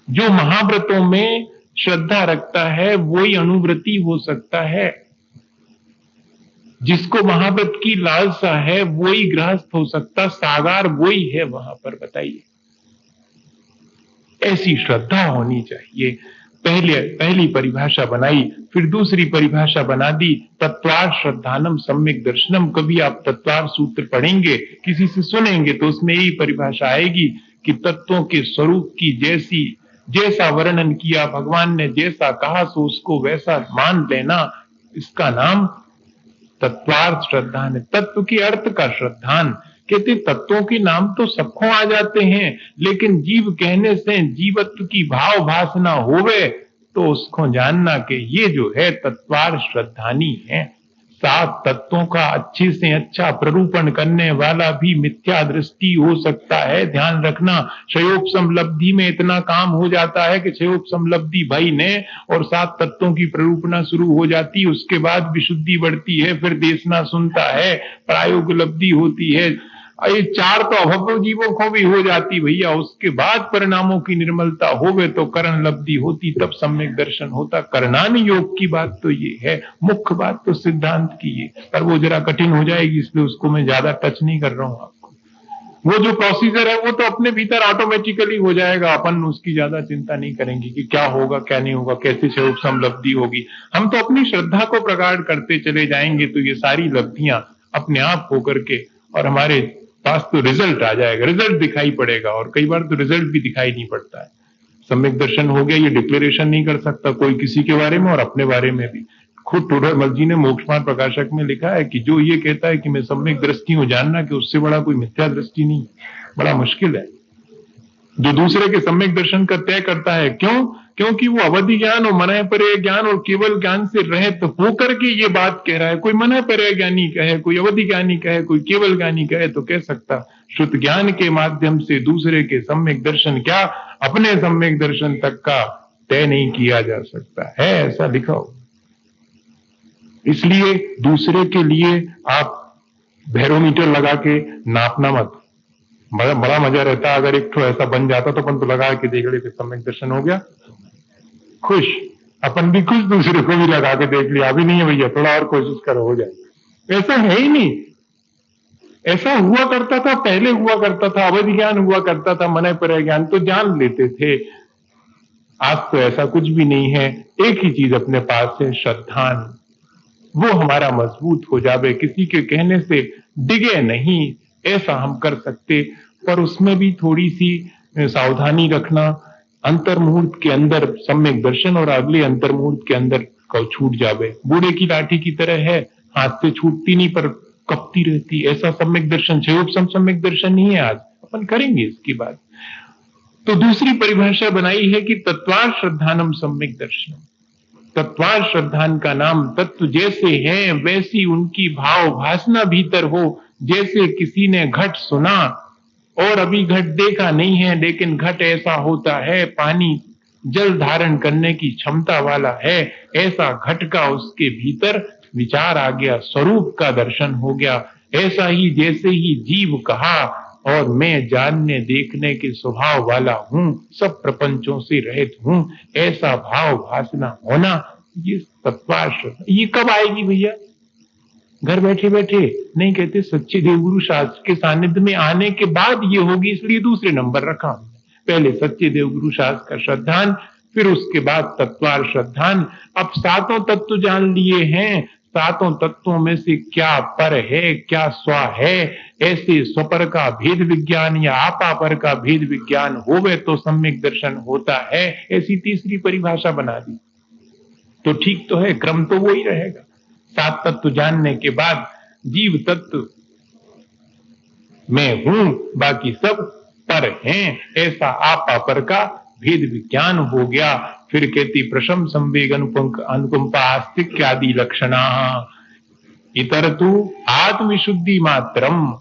जो महाव्रतों में श्रद्धा रखता है वही अनुव्रती हो सकता है। जिसको महाव्रत की लालसा है वही गृहस्थ हो सकता, सागार वही है वहां पर। बताइए, ऐसी श्रद्धा होनी चाहिए। पहली परिभाषा बनाई, फिर दूसरी परिभाषा बना दी, तत्वार श्रद्धानम सम्यक दर्शनम। कभी आप तत्वार सूत्र पढ़ेंगे, किसी से सुनेंगे, तो उसमें यही परिभाषा आएगी कि तत्वों के स्वरूप की जैसा वर्णन किया भगवान ने, जैसा कहा सो उसको वैसा मान लेना, इसका नाम तत्वार्थ श्रद्धान है। तत्व के अर्थ का श्रद्धान। कहते तत्वों के नाम तो सबको आ जाते हैं, लेकिन जीव कहने से जीवत्व की भाव भासना होवे तो उसको जानना कि ये जो है तत्वार श्रद्धानी है। 7 तत्वों का अच्छे से अच्छा प्ररूपण करने वाला भी मिथ्या दृष्टि हो सकता है। ध्यान रखना, क्षयोप समलब्धि में इतना काम हो जाता है कि क्षयोप समलब्धि भाई ने और 7 तत्वों की प्ररूपणा शुरू हो जाती है। उसके बाद विशुद्धि बढ़ती है, फिर देशना सुनता है, प्रायोग लब्धि होती है। ये 4 तो अभव जीवों को भी हो जाती भैया। उसके बाद परिणामों की निर्मलता होवे तो करण लब्धि होती, तब सम्यक दर्शन होता। करणान योग की बात तो ये है, मुख्य बात तो सिद्धांत की है, पर वो जरा कठिन हो जाएगी, इसलिए उसको मैं ज्यादा टच नहीं कर रहा हूं आपको। वो जो प्रोसीजर है वो तो अपने भीतर ऑटोमेटिकली हो जाएगा, अपन उसकी ज्यादा चिंता नहीं करेंगे कि क्या होगा क्या नहीं होगा, कैसे स्वरूप लब्धि होगी। हम तो अपनी श्रद्धा को प्रगाढ़ करते चले जाएंगे तो ये सारी लब्धियां अपने आप होकर के और हमारे पास तो रिजल्ट आ जाएगा, रिजल्ट दिखाई पड़ेगा। और कई बार तो रिजल्ट भी दिखाई नहीं पड़ता है। सम्यक दर्शन हो गया, ये डिक्लेरेशन नहीं कर सकता कोई किसी के बारे में और अपने बारे में भी। खुद टोडरमल जी ने मोक्ष मार्ग प्रकाशक में लिखा है कि जो ये कहता है कि मैं सम्यक दृष्टि हूं, जानना कि उससे बड़ा कोई मिथ्या दृष्टि नहीं, बड़ा मुश्किल है। जो दूसरे के सम्यक दर्शन का तय करता है, क्यों? क्योंकि वो अवधि ज्ञान और मनः परे ज्ञान और केवल ज्ञान से रहित होकर के ये बात कह रहा है। कोई मनः परे ज्ञानी कहे, कोई अवधि ज्ञानी कहे, कोई केवल ज्ञानी कहे तो कह सकता। शुद्ध ज्ञान के माध्यम से दूसरे के सम्यक दर्शन, क्या अपने सम्यक दर्शन तक का तय नहीं किया जा सकता है, ऐसा लिखा हो। इसलिए दूसरे के लिए आप बैरोमीटर लगा के नापना मत। बड़ा मजा रहता अगर एक ठो ऐसा बन जाता तो अपन तो लगा के देख लेते, सम्यक दर्शन हो गया, खुश, अपन भी खुश, दूसरे को भी लगा के देख लिया, अभी नहीं है भैया, थोड़ा और कोशिश करो, हो जाए। ऐसा है ही नहीं। ऐसा हुआ करता था, पहले हुआ करता था, अवधि ज्ञान हुआ करता था, मनः परे ज्ञान तो जान लेते थे। आज तो ऐसा कुछ भी नहीं है। एक ही चीज अपने पास है, श्रद्धान। वो हमारा मजबूत हो जावे, किसी के कहने से डिगे नहीं, ऐसा हम कर सकते। पर उसमें भी थोड़ी सी सावधानी रखना। अंतर मुहूर्त के अंदर सम्यक दर्शन और अगले अंतर मुहूर्त के अंदर छूट जावे। बूढ़े की लाठी की तरह है, हाथ से छूटती नहीं पर कपती रहती। ऐसा सम्यक दर्शन क्षयोपशम सम्यक दर्शन नहीं है। आज अपन करेंगे इसकी बात। तो दूसरी परिभाषा बनाई है कि तत्वार श्रद्धानम सम्यक दर्शन। तत्वार श्रद्धान का नाम, तत्व जैसे हैं वैसी उनकी भाव भासना भीतर हो। जैसे किसी ने घट सुना और अभी घट देखा नहीं है, लेकिन घट ऐसा होता है, पानी जल धारण करने की क्षमता वाला है, ऐसा घट का उसके भीतर विचार आ गया, स्वरूप का दर्शन हो गया। ऐसा ही जैसे ही जीव कहा और मैं जानने देखने के स्वभाव वाला हूं, सब प्रपंचों से रहित हूं, ऐसा भाव भासना होना, ये तत्वार्थ। ये कब आएगी भैया? घर बैठे बैठे नहीं कहते, सच्चे देवगुरु शास्त्र के सानिध्य में आने के बाद ये होगी, इसलिए दूसरे नंबर रखा। पहले सच्चे देवगुरु शास्त्र का श्रद्धान, फिर उसके बाद तत्वार श्रद्धान। अब सातों तत्व जान लिए हैं, सातों तत्वों में से क्या पर है, क्या स्व है, ऐसे स्वपर का भेद विज्ञान या आपापर का भेद विज्ञान होवे तो सम्यक दर्शन होता है। ऐसी तीसरी परिभाषा बना दी तो ठीक तो है, क्रम तो वही रहेगा। सात तत्व जानने के बाद जीव तत्व मैं हूं, बाकी सब पर हैं, ऐसा आपापर का भेद विज्ञान हो गया। फिर कहती प्रशम संवेग अनुकंपा आस्तिक आदि लक्षणा इतर तु आत्मविशुद्धि मात्रम।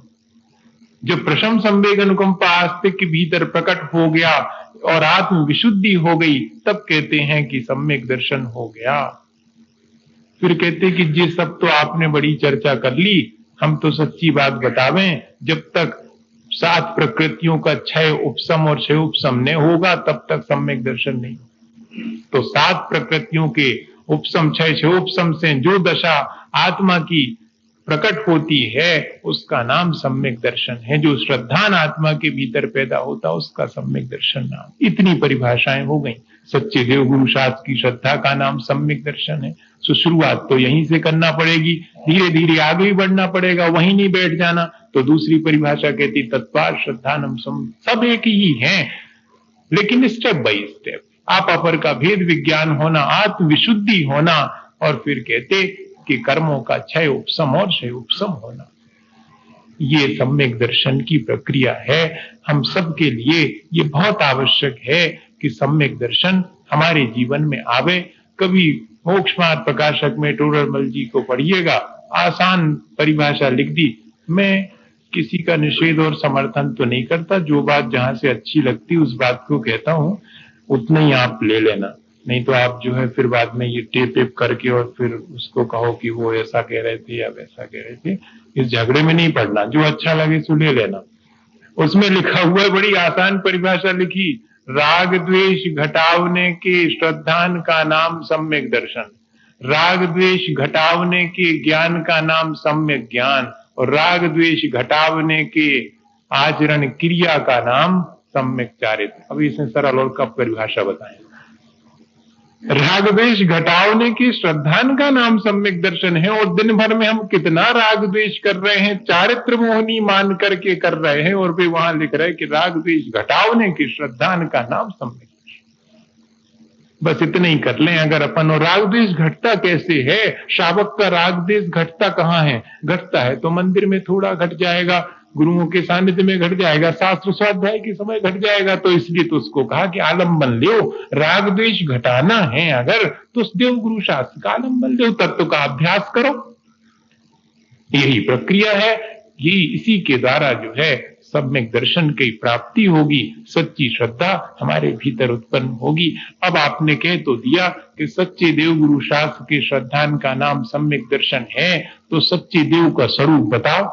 जब प्रशम संवेग अनुकंपा आस्तिक के भीतर प्रकट हो गया और आत्म विशुद्धि हो गई, तब कहते हैं कि सम्यक दर्शन हो गया। फिर कहते कि ये सब तो आपने बड़ी चर्चा कर ली, हम तो सच्ची बात बतावें, जब तक सात प्रकृतियों का क्षय उपशम और क्षय उपशम नहीं होगा तब तक सम्यक दर्शन नहीं। तो सात प्रकृतियों के उपशम क्षय क्षय उपशम से जो दशा आत्मा की प्रकट होती है उसका नाम सम्यक दर्शन है। जो श्रद्धान आत्मा के भीतर पैदा होता उसका सम्यक दर्शन नाम। इतनी परिभाषाएं हो गई। सच्चे देवगुरु शास्त्र की श्रद्धा का नाम सम्यक दर्शन है। तो शुरुआत तो यहीं से करना पड़ेगी, धीरे धीरे आगे भी बढ़ना पड़ेगा, वहीं नहीं बैठ जाना। तो दूसरी परिभाषा कहती तत्वार श्रद्धानम सब एक ही है, लेकिन स्टेप बाय स्टेप आपापर का भेद विज्ञान होना, आत्म विशुद्धि होना, और फिर कहते कि कर्मों का क्षय उपशम और क्षय उपशम होना। ये सम्यक दर्शन की प्रक्रिया है। हम सबके लिए ये बहुत आवश्यक है कि सम्यक दर्शन हमारे जीवन में आवे। कभी मोक्ष मार्ग प्रकाशक में टोडरमल जी को पढ़िएगा, आसान परिभाषा लिख दी। मैं किसी का निषेध और समर्थन तो नहीं करता, जो बात जहां से अच्छी लगती उस बात को कहता हूं, उतना ही आप ले लेना। नहीं तो आप जो है फिर बाद में ये टेप करके और फिर उसको कहो कि वो ऐसा कह रहे थे या वैसा कह रहे थे। इस झगड़े में नहीं पड़ना, जो अच्छा लगे सो ले लेना। उसमें लिखा हुआ है, बड़ी आसान परिभाषा लिखी, राग द्वेष घटावने के श्रद्धान का नाम सम्यक दर्शन, राग द्वेष घटावने के ज्ञान का नाम सम्यक ज्ञान, और राग द्वेष घटावने के आचरण क्रिया का नाम सम्यक चारित्र। अभी इसमें सरल और कब परिभाषा बताएं। राग द्वेष घटावने की श्रद्धान का नाम सम्यक दर्शन है, और दिन भर में हम कितना राग द्वेष कर रहे हैं, चारित्र मोहनी मान करके कर रहे हैं, और फिर वहां लिख रहे हैं कि राग द्वेष घटावने की श्रद्धान का नाम सम्यक दर्शन। बस इतना ही कर लें अगर अपन। और राग द्वेष घटता कैसे है? शावक का राग द्वेष घटता कहाँ है? घटता है तो मंदिर में थोड़ा घट जाएगा, गुरुओं के सानिध्य में घट जाएगा, शास्त्र स्वाध्याय के समय घट जाएगा। तो इसलिए तो उसको कहा कि आलम्बन लो। राग द्वेष घटाना है अगर तो देव गुरु शास्त्र का आलम्बन लो, तत्व का अभ्यास करो। यही प्रक्रिया है। यही इसी के द्वारा जो है सम्यक दर्शन की प्राप्ति होगी, सच्ची श्रद्धा हमारे भीतर उत्पन्न होगी। अब आपने कह तो दिया कि सच्चे देव गुरु शास्त्र के श्रद्धान का नाम सम्यक दर्शन है, तो सच्चे देव का स्वरूप बताओ।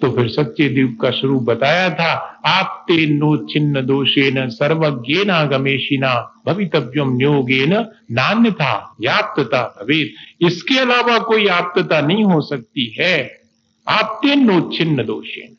तो फिर सच्चे देव का स्वरूप बताया था, आपते नो छिन्न दोषेन सर्वज्ञेन गमेशिना भवितव्यम न्योगेन नान्यथा याप्तता भवेत्। इसके अलावा कोई आप्तता नहीं हो सकती है। आपते नो छिन्न दोषेन,